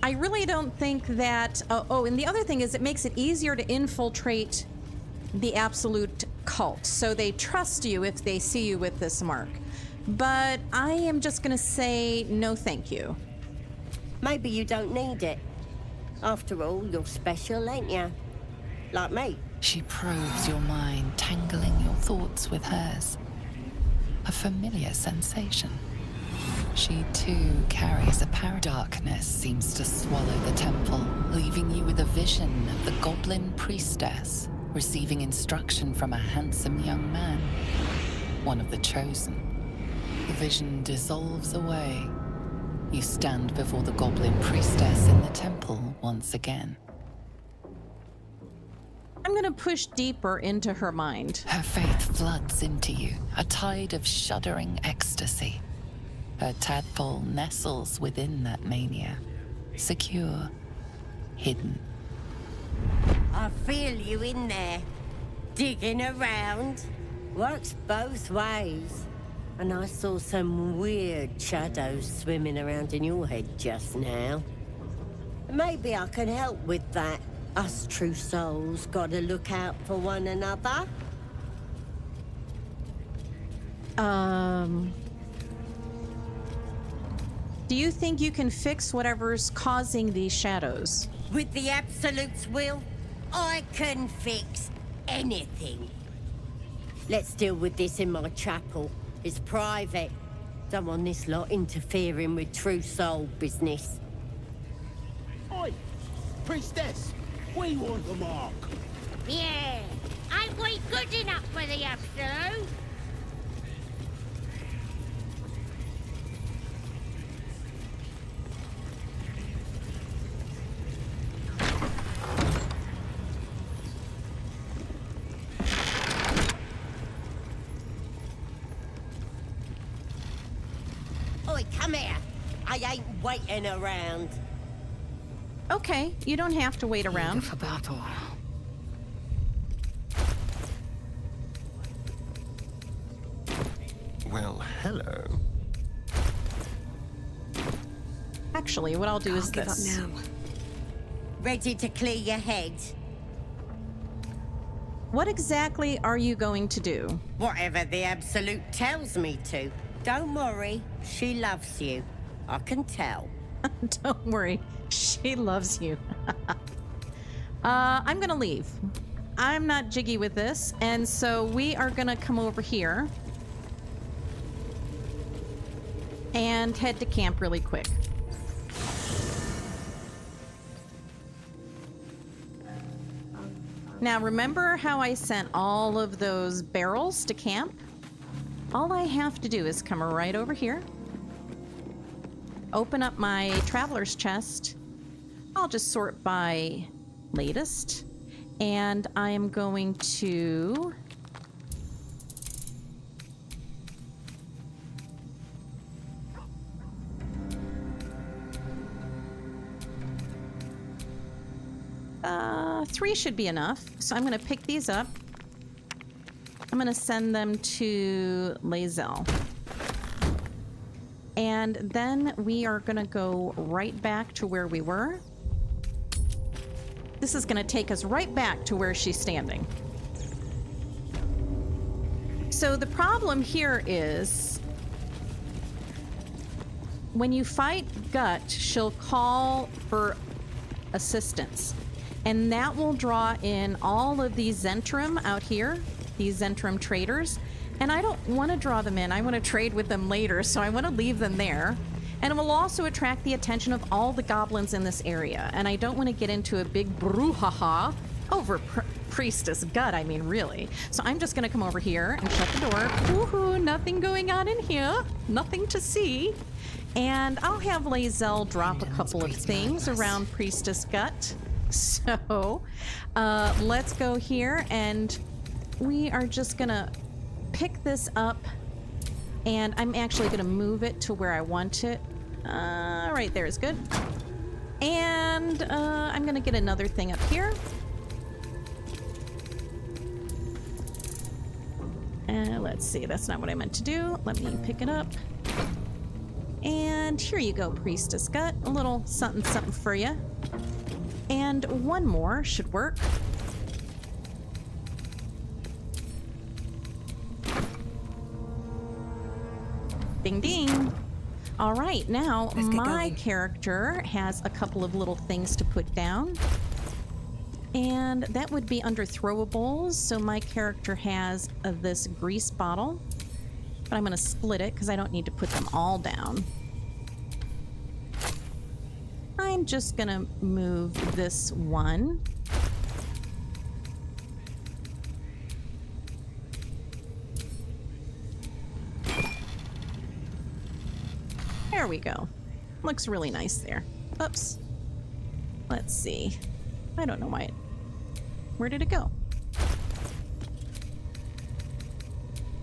I really don't think that... and the other thing is it makes it easier to infiltrate the Absolute cult, so they trust you if they see you with this mark. But I am just going to say no thank you. Maybe you don't need it. After all, you're special, ain't you? Like me. She probes your mind, tangling your thoughts with hers. A familiar sensation. She too carries a power. Darkness seems to swallow the temple, leaving you with a vision of the goblin priestess receiving instruction from a handsome young man, one of the chosen. The vision dissolves away. You stand before the goblin priestess in the temple once again. I'm going to push deeper into her mind. Her faith floods into you, a tide of shuddering ecstasy. Her tadpole nestles within that mania, secure, hidden. I feel you in there, digging around. Works both ways. And I saw some weird shadows swimming around in your head just now. Maybe I can help with that. Us true souls gotta look out for one another. Do you think you can fix whatever's causing these shadows? With the Absolute's will, I can fix anything. Let's deal with this in my chapel. It's private. Don't want this lot interfering with true soul business. Oi! Priestess! We want the mark! Yeah, ain't we good enough for the Absolute? Oi, come here. I ain't waiting around. Okay, you don't have to wait around. For battle. Well, hello. Actually, what I'll do is give this. up now. Ready to clear your head? What exactly are you going to do? Whatever the Absolute tells me to. Don't worry, she loves you. I can tell. Don't worry, she loves you. I'm gonna leave. I'm not jiggy with this, and so we are gonna come over here and head to camp really quick. Now, remember how I sent all of those barrels to camp? All I have to do is come right over here, open up my traveler's chest. I'll just sort by latest, and I am going to three should be enough. So I'm going to pick these up. I'm going to send them to Lae'zel. And then we are going to go right back to where we were. This is going to take us right back to where she's standing. So the problem here is when you fight Gut, she'll call for assistance. And that will draw in all of these Zentrum out here, these Zentrum traders. And I don't want to draw them in. I want to trade with them later, so I want to leave them there. And it will also attract the attention of all the goblins in this area. And I don't want to get into a big brouhaha over Priestess Gut, I mean, really. So I'm just going to come over here and shut the door. Woohoo, nothing going on in here. Nothing to see. And I'll have Lae'zel drop a couple of things around Priestess Gut. So let's go here, and we are just gonna pick this up, and I'm actually gonna move it to where I want it. Right there is good. And I'm gonna get another thing up here. Let's see, that's not what I meant to do. Let me pick it up. And here you go, Priestess Gut. A little something something for you. And one more should work. Ding ding. All right, now my character has a couple of little things to put down. And that would be under throwables. So my character has this grease bottle. But I'm going to split it because I don't need to put them all down. I'm just going to move this one. There we go. Looks really nice there. Oops. Let's see. I don't know why it... Where did it go?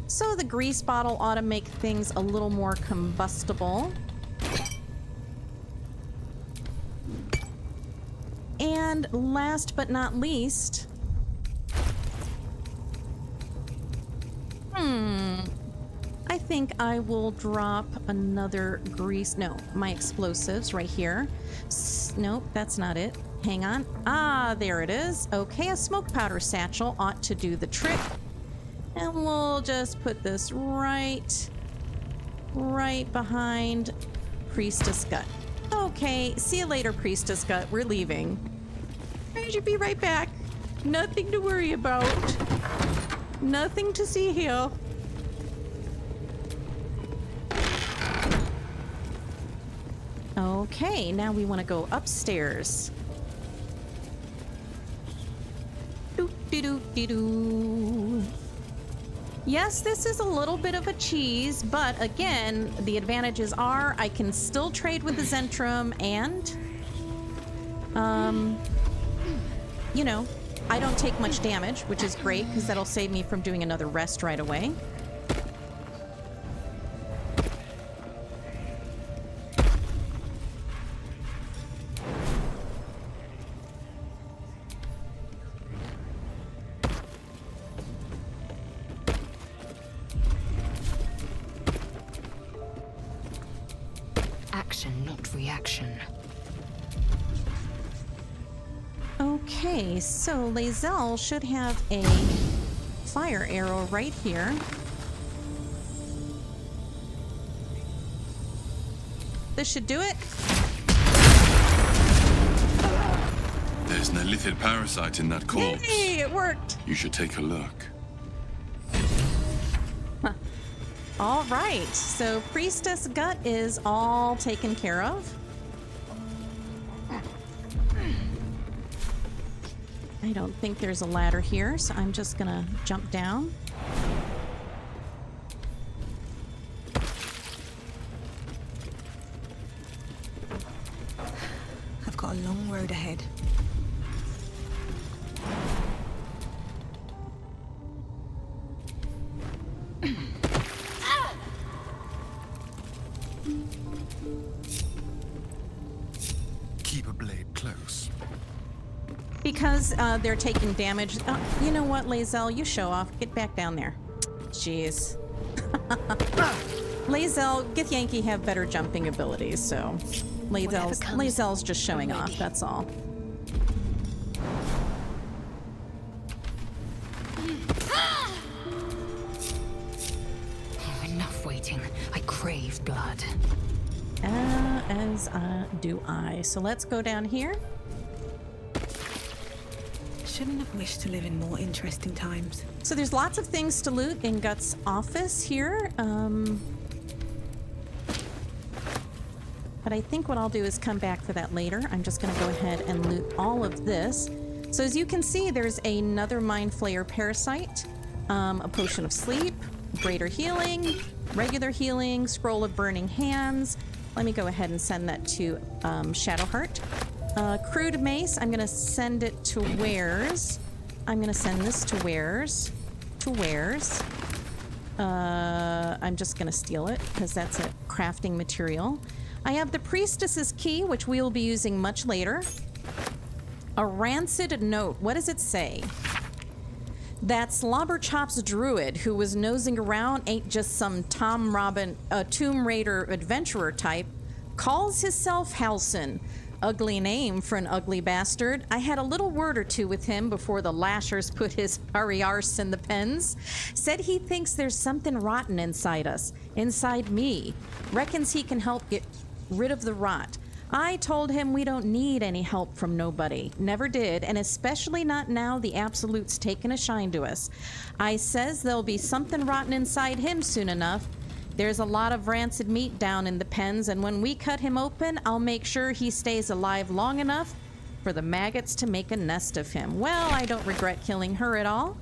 So the grease bottle ought to make things a little more combustible. And last but not least... I think I will drop another grease... No, my explosives right here. Nope, that's not it. Hang on. Ah, there it is. Okay, a smoke powder satchel ought to do the trick. And we'll just put this right behind Priestess Gut. Okay, see you later, Priestess Gut. We're leaving. I should be right back. Nothing to worry about. Nothing to see here. Okay, now we want to go upstairs. Doo-doo-doo-doo-doo. Yes, this is a little bit of a cheese, but again, the advantages are I can still trade with the Zentrum and, you know, I don't take much damage, which is great because that'll save me from doing another rest right away. Not reaction. Okay, so Lae'zel should have a fire arrow right here. This should do it. There There's an elithid parasite in that corpse. Yay, it worked. You should take a look. Huh. All right, so Priestess Gut is all taken care of. I don't think there's a ladder here, so I'm just gonna jump down. I've got a long road ahead. Keep a blade close. Because they're taking damage. You know what, Lae'zel? You show off. Get back down there. Jeez. Lae'zel, Githyanki have better jumping abilities, so Lae'zel's just showing off, that's all. Oh, enough waiting. I crave blood. As do I. So let's go down here. Shouldn't have wished to live in more interesting times. So there's lots of things to loot in Gut's office here. But I think what I'll do is come back for that later. I'm just going to go ahead and loot all of this. So as you can see, there's another Mind Flayer parasite, a potion of sleep, greater healing, regular healing, scroll of burning hands. Let me go ahead and send that to Shadowheart. Crude mace, I'm gonna send it to Wares. I'm gonna send this to Wares. I'm just gonna steal it because that's a crafting material. I have the Priestess's Key, which we will be using much later. A rancid note. What does it say? That Slobberchop's druid who was nosing around ain't just some Tomb Raider adventurer type. Calls himself Halsin. Ugly name for an ugly bastard. I had a little word or two with him before the lashers put his hurry arse in the pens. Said he thinks there's something rotten inside us. Inside me. Reckons he can help get rid of the rot. I told him we don't need any help from nobody. Never did, and especially not now the Absolute's taken a shine to us. I says there'll be something rotten inside him soon enough. There's a lot of rancid meat down in the pens, and when we cut him open, I'll make sure he stays alive long enough for the maggots to make a nest of him. Well, I don't regret killing her at all.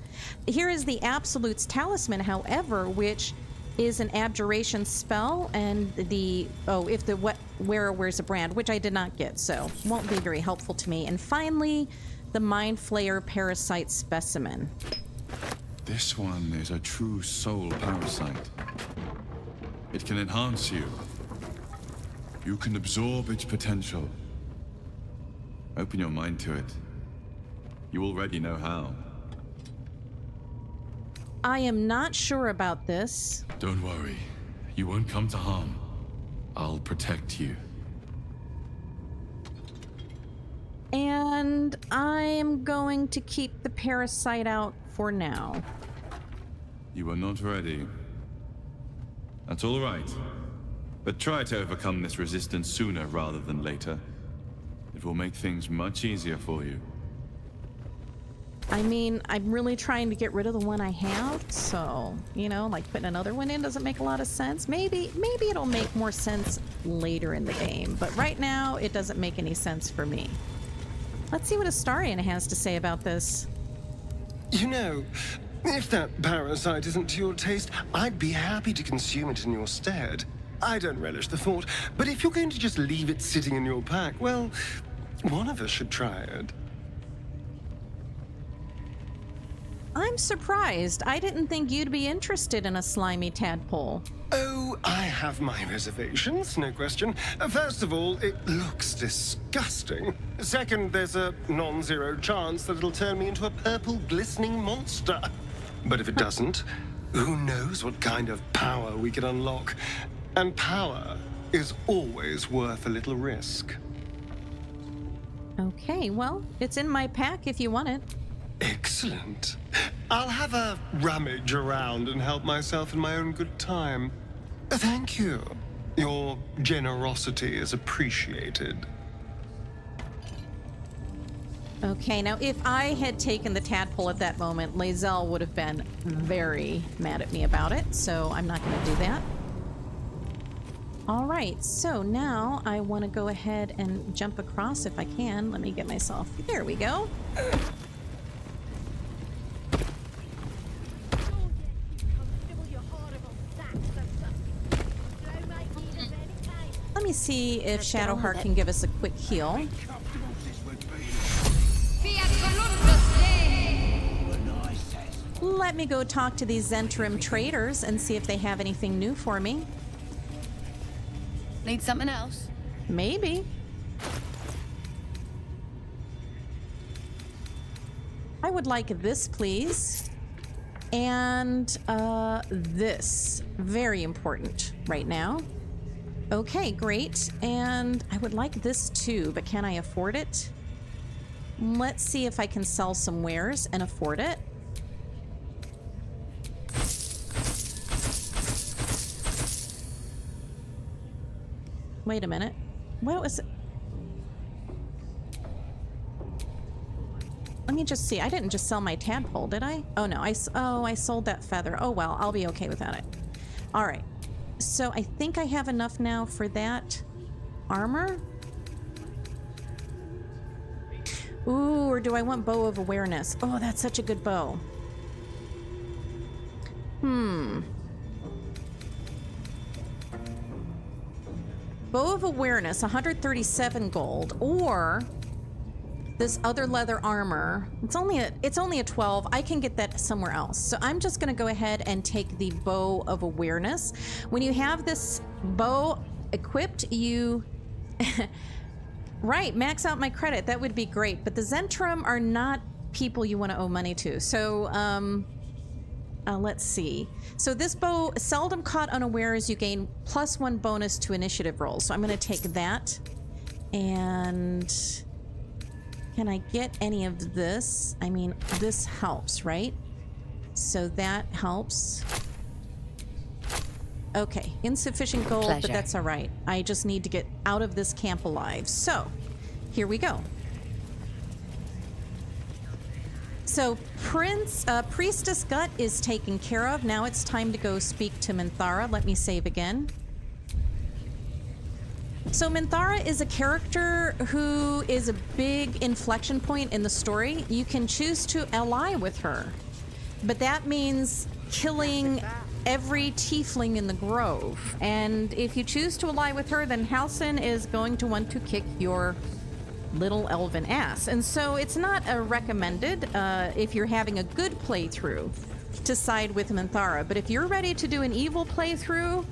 Here is the Absolute's talisman, however, which is an abjuration spell, and if the wearer wears a brand, which I did not get, so won't be very helpful to me. And finally, the Mind Flayer parasite specimen. This one is a true soul parasite. It can enhance you. You can absorb its potential. Open your mind to it. You already know how. I am not sure about this. Don't worry. You won't come to harm. I'll protect you. And I'm going to keep the parasite out for now. You are not ready. That's all right. But try to overcome this resistance sooner rather than later. It will make things much easier for you. I mean, I'm really trying to get rid of the one I have, so, you know, like putting another one in doesn't make a lot of sense. Maybe it'll make more sense later in the game, but right now it doesn't make any sense for me. Let's see what Astarion has to say about this. You know, if that parasite isn't to your taste, I'd be happy to consume it in your stead. I don't relish the thought, but if you're going to just leave it sitting in your pack, well, one of us should try it. I'm surprised. I didn't think you'd be interested in a slimy tadpole. Oh, I have my reservations, no question. First of all, it looks disgusting. Second, there's a non-zero chance that it'll turn me into a purple glistening monster. But if it doesn't, who knows what kind of power we can unlock. And power is always worth a little risk. Okay, well, it's in my pack if you want it. Excellent. I'll have a rummage around and help myself in my own good time. Thank you. Your generosity is appreciated. Okay, now if I had taken the tadpole at that moment, Lae'zel would have been very mad at me about it, so I'm not going to do that. All right, so now I want to go ahead and jump across if I can. Let me get myself... There we go. Let me see if Shadowheart can give us a quick heal. Let me go talk to these Zentrim traders and see if they have anything new for me. Need something else? Maybe. I would like this, please. And this. Very important right now. Okay, great. And I would like this too, but can I afford it? Let's see if I can sell some wares and afford it. Wait a minute. What was it? Let me just see. I didn't just sell my tadpole, did I? Oh no, I sold that feather. Oh well, I'll be okay without it. All right. So I think I have enough now for that armor. Ooh, or do I want Bow of Awareness? Oh, that's such a good bow. Bow of Awareness, 137 gold, or this other leather armor. It's only a 12. I can get that somewhere else. So I'm just going to go ahead and take the Bow of Awareness. When you have this bow equipped, you right, max out my credit. That would be great. But the Zentrim are not people you want to owe money to. So let's see. So this bow, seldom caught unawares, you gain +1 bonus to initiative rolls. So I'm going to take that. And can I get any of this? I mean, this helps, right? So that helps. Okay, insufficient gold, but that's all right. I just need to get out of this camp alive. So, here we go. So, Priestess Gut is taken care of. Now it's time to go speak to Minthara. Let me save again. So Minthara is a character who is a big inflection point in the story. You can choose to ally with her, but that means killing every tiefling in the grove. And if you choose to ally with her, then Halsin is going to want to kick your little elven ass. And so it's not a recommended if you're having a good playthrough to side with Minthara. But if you're ready to do an evil playthrough,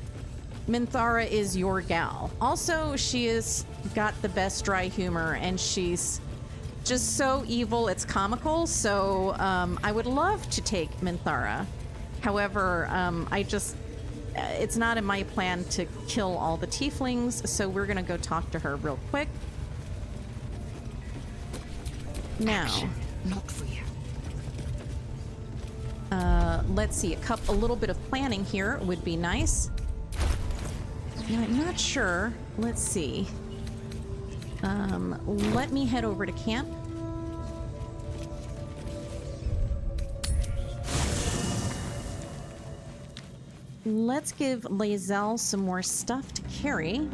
Minthara is your gal. Also, she has got the best dry humor, and she's just so evil, it's comical. So I would love to take Minthara. However, it's not in my plan to kill all the tieflings, so we're gonna go talk to her real quick. Now, not for you. Let's see, a little bit of planning here would be nice. Now, I'm not sure. Let's see. Let me head over to camp. Let's give Lae'zel some more stuff to carry.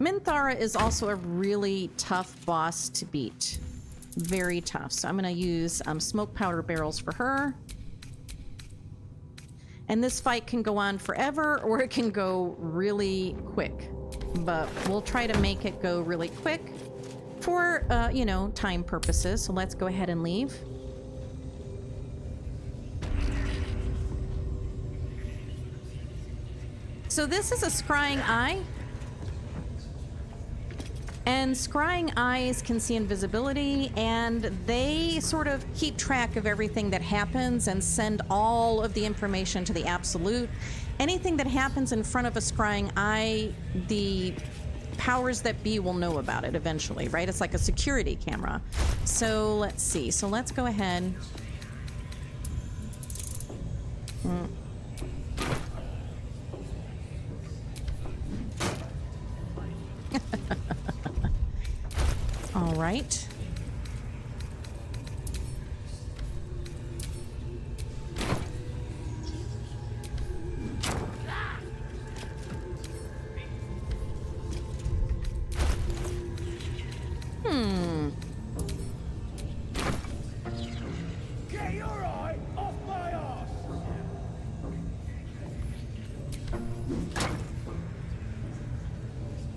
Minthara is also a really tough boss to beat. Very tough. So I'm going to use smoke powder barrels for her. And this fight can go on forever, or it can go really quick. But we'll try to make it go really quick for, you know, time purposes. So let's go ahead and leave. So this is a scrying eye. And scrying eyes can see invisibility, and they sort of keep track of everything that happens and send all of the information to the Absolute. Anything that happens in front of a scrying eye, the powers that be will know about it eventually, right? It's like a security camera. So let's see. So let's go ahead. right. Get your eye off my ass!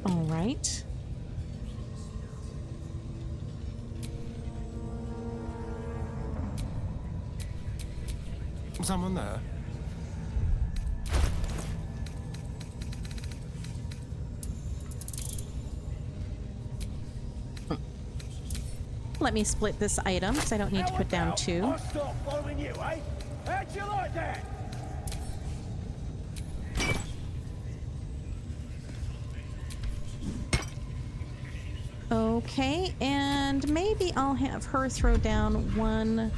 All right. Someone there? Let me split this item because I don't need to put down two. I'll stop following you, eh? How'd you like that? Okay, and maybe I'll have her throw down one.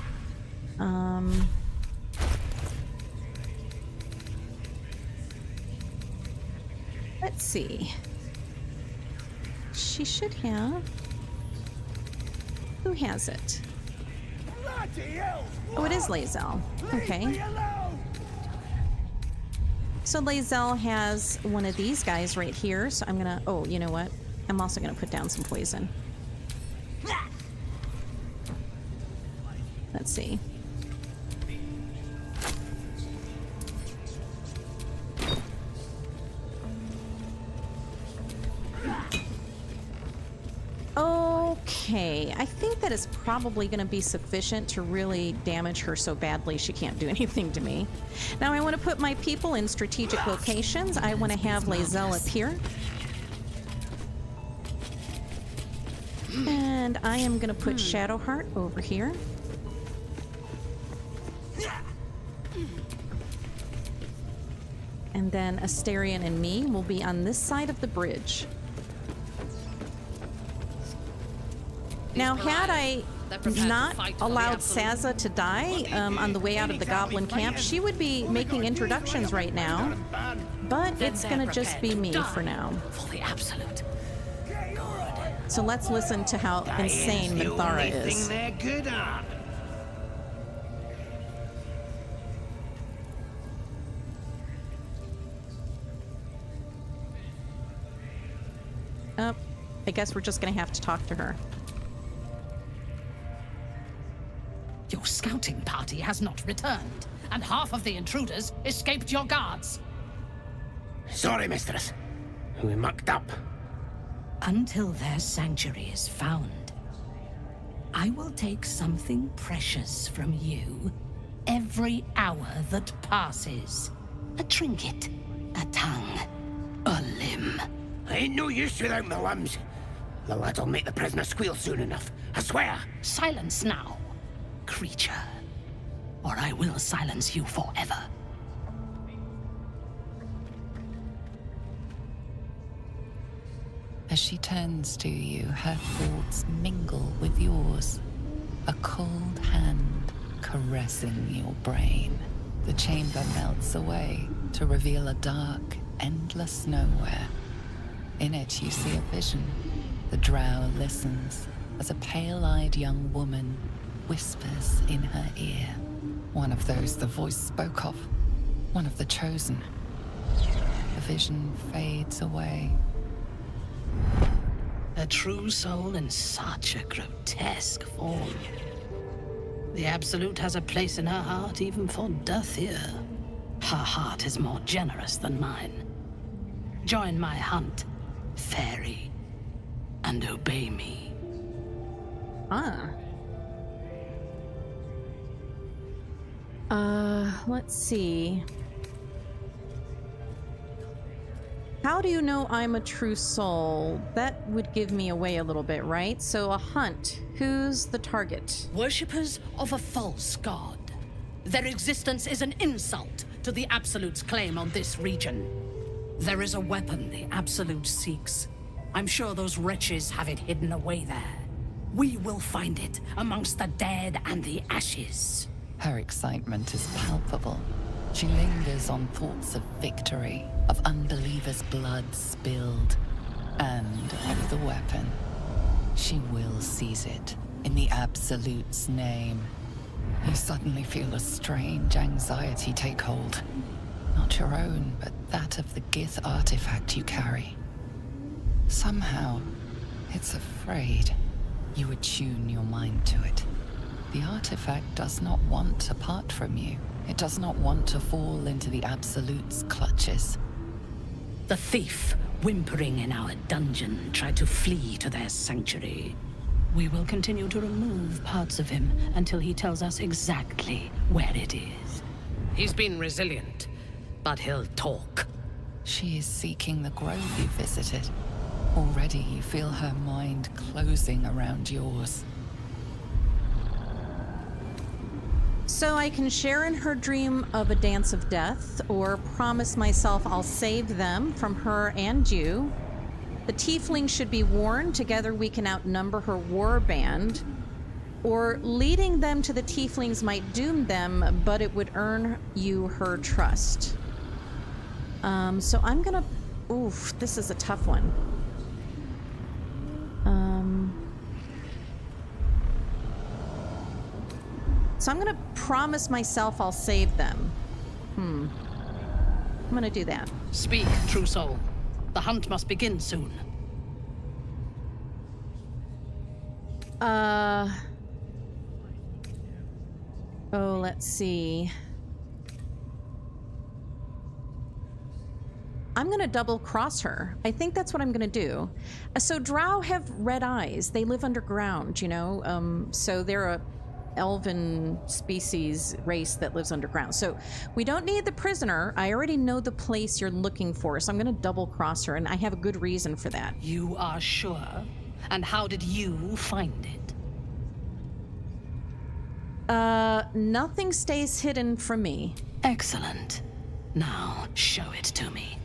Let's see. She should have. Who has it? Oh, it is Lae'zel. Okay. So Lae'zel has one of these guys right here. So I'm gonna. Oh, you know what? I'm also gonna put down some poison. Let's see. Okay, I think that is probably going to be sufficient to really damage her so badly she can't do anything to me. Now I want to put my people in strategic locations. I want to have Lae'zel up here. And I am going to put Shadowheart over here. And then Astarion and me will be on this side of the bridge. Now, had I not allowed Saza to die on the way out of the goblin camp, she would be making introductions right now. But it's going to just be me for now. For the absolute. So let's listen to how insane Minthara is. They're good at. Oh, I guess we're just going to have to talk to her. Your scouting party has not returned, and half of the intruders escaped your guards. Sorry, mistress. We mucked up. Until their sanctuary is found, I will take something precious from you every hour that passes. A trinket, a tongue, a limb. I ain't no use without my limbs. The lad'll make the prisoner squeal soon enough, I swear. Silence now, creature, or I will silence you forever. As she turns to you, her thoughts mingle with yours. A cold hand caressing your brain. The chamber melts away to reveal a dark, endless nowhere. In it, you see a vision. The drow listens as a pale-eyed young woman whispers in her ear. One of those the voice spoke of. One of the chosen. The vision fades away. A true soul in such a grotesque form. The Absolute has a place in her heart even for Dathir. Her heart is more generous than mine. Join my hunt, fairy, and obey me. Let's see. How do you know I'm a true soul? That would give me away a little bit, right? So a hunt. Who's the target? Worshippers of a false god. Their existence is an insult to the Absolute's claim on this region. There is a weapon the Absolute seeks. I'm sure those wretches have it hidden away there. We will find it amongst the dead and the ashes. Her excitement is palpable. She lingers on thoughts of victory, of unbelievers' blood spilled, and of the weapon. She will seize it, in the Absolute's name. You suddenly feel a strange anxiety take hold. Not your own, but that of the Gith artifact you carry. Somehow, it's afraid. You attune your mind to it. The artifact does not want to part from you. It does not want to fall into the Absolute's clutches. The thief, whimpering in our dungeon, tried to flee to their sanctuary. We will continue to remove parts of him until he tells us exactly where it is. He's been resilient, but he'll talk. She is seeking the grove you visited. Already you feel her mind closing around yours. So I can share in her dream of a dance of death, or promise myself I'll save them from her and you. The tiefling should be warned, together we can outnumber her war band. Or leading them to the tieflings might doom them, but it would earn you her trust. So I'm gonna... Oof, this is a tough one. So I'm gonna promise myself I'll save them. I'm gonna do that. Speak, true soul. The hunt must begin soon. Oh, let's see. I'm gonna double cross her. I think that's what I'm gonna do. So drow have red eyes. They live underground, you know? So they're a elven species race that lives underground. So we don't need the prisoner. I already know the place you're looking for, so I'm gonna double cross her, and I have a good reason for that. You are sure? And how did you find it? Nothing stays hidden from me. Excellent. Now, show it to me.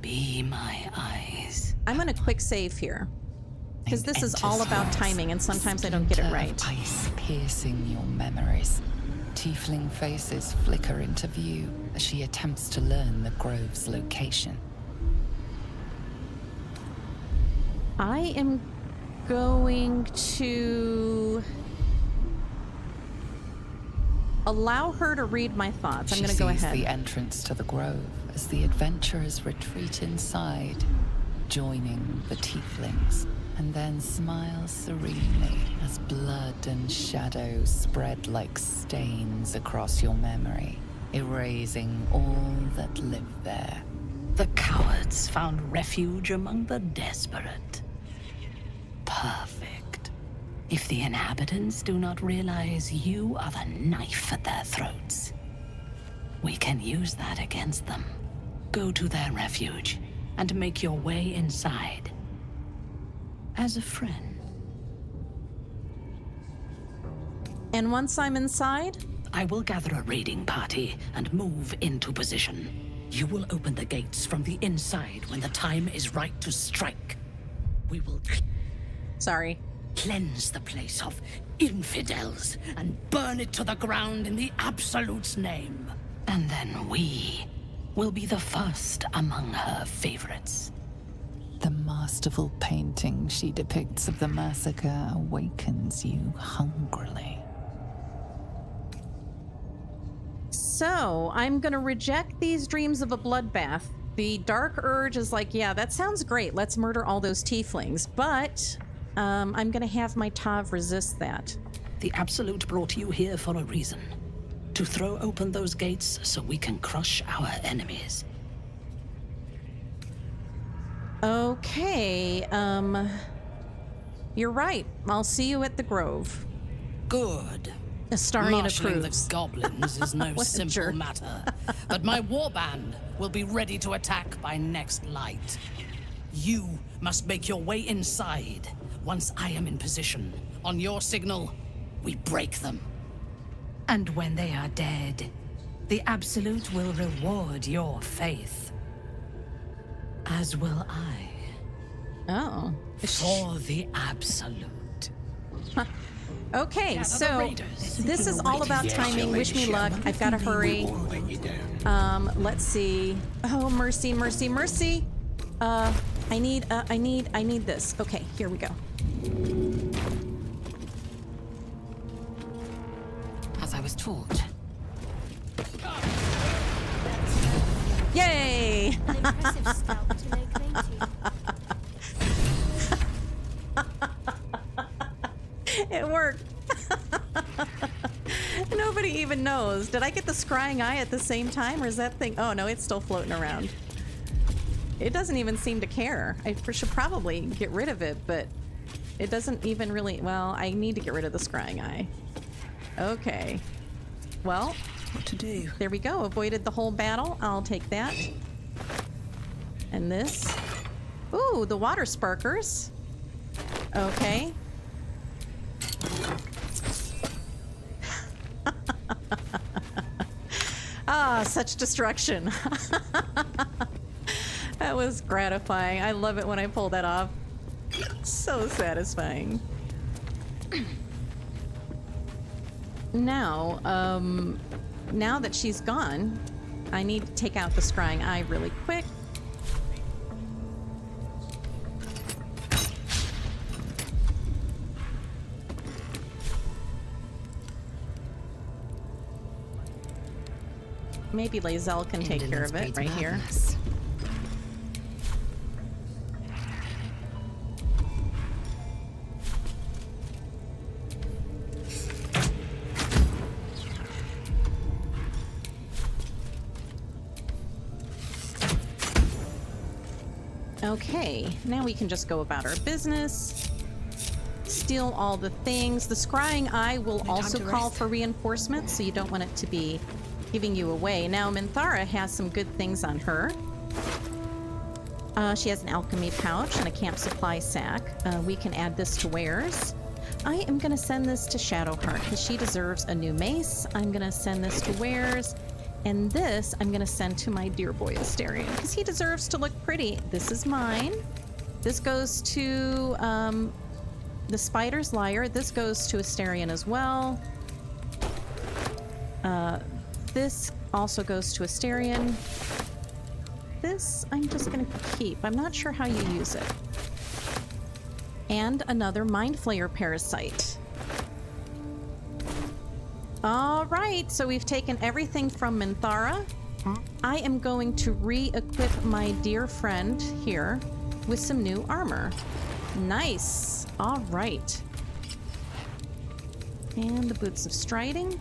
Be my eyes. I'm gonna quick save here. Because this is all about timing, and sometimes I don't get it right. Ice piercing your memories. Tiefling faces flicker into view as she attempts to learn the grove's location. I am going to allow her to read my thoughts. I'm going to go ahead. She sees the entrance to the grove as the adventurers retreat inside, joining the tieflings, and then smiles serenely as blood and shadows spread like stains across your memory, erasing all that lived there. The cowards found refuge among the desperate. Perfect. If the inhabitants do not realize you are the knife at their throats, we can use that against them. Go to their refuge and make your way inside. As a friend. And once I'm inside? I will gather a raiding party and move into position. You will open the gates from the inside when the time is right to strike. We will... Sorry. Cleanse the place of infidels and burn it to the ground in the Absolute's name. And then we will be the first among her favorites. The masterful painting she depicts of the massacre awakens you hungrily. So, I'm gonna reject these dreams of a bloodbath. The dark urge is like, yeah, that sounds great. Let's murder all those tieflings. But, I'm gonna have my Tav resist that. The Absolute brought you here for a reason. To throw open those gates so we can crush our enemies. Okay, you're right. I'll see you at the Grove. Good. Astarion Marshalling approves. the goblins is no What a simple jerk. matter. But my warband will be ready to attack by next light. You must make your way inside. Once I am in position, on your signal, we break them. And when they are dead, the Absolute will reward your faith. As will I. Oh. For the Absolute. Okay, so this is all about timing. Wish me luck. I've got to hurry. Let's see. Oh, mercy, mercy, mercy. I need this. Okay, here we go. As I was taught. Yay! An impressive scalp to lay claim to. It worked. Nobody even knows. Did I get the scrying eye at the same time, or is that thing... Oh, no, it's still floating around. It doesn't even seem to care. I should probably get rid of it, but it doesn't even really... Well, I need to get rid of the scrying eye. Okay. Well... What to do? There we go. Avoided the whole battle. I'll take that. And this. Ooh, the water sparkers. Okay. Ah, such destruction. That was gratifying. I love it when I pull that off. So satisfying. Now, now that she's gone, I need to take out the scrying eye really quick. Maybe Lae'zel can take care of it right here. Okay, now we can just go about our business. Steal all the things. The scrying eye will also call for reinforcements, so you don't want it to be giving you away. Now, Minthara has some good things on her. She has an alchemy pouch and a camp supply sack. We can add this to wares. I am going to send this to Shadowheart because she deserves a new mace. I'm going to send this to wares. And this I'm going to send to my dear boy Asterion because he deserves to look pretty. This is mine. This goes to the Spider's Lyre. This goes to Asterion as well. This also goes to Asterion. This I'm just going to keep. I'm not sure how you use it. And another Mind Flayer parasite. All right, so we've taken everything from Minthara. I am going to re-equip my dear friend here with some new armor. Nice. All right. And the boots of striding.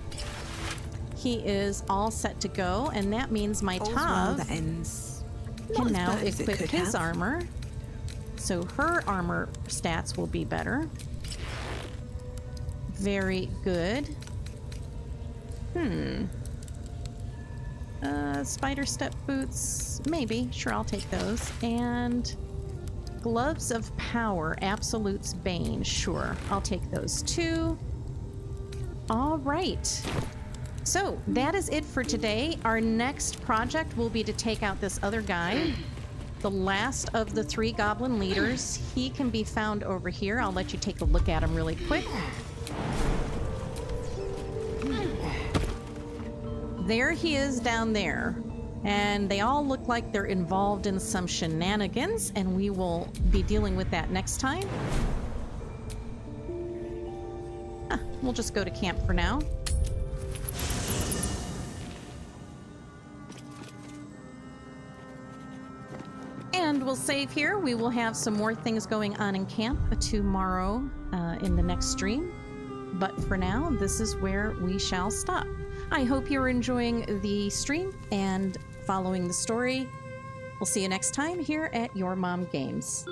He is all set to go, and that means my Tav can now equip his armor. So her armor stats will be better. Very good. Spider step boots, maybe. Sure, I'll take those. And gloves of power, Absolute's Bane. Sure, I'll take those too. All right. So that is it for today. Our next project will be to take out this other guy, the last of the 3 goblin leaders. He can be found over here. I'll let you take a look at him really quick. There he is down there, and they all look like they're involved in some shenanigans, and we will be dealing with that next time. We'll just go to camp for now. And we'll save here. We will have some more things going on in camp tomorrow in the next stream. But for now, this is where we shall stop. I hope you're enjoying the stream and following the story. We'll see you next time here at Your Mom Games.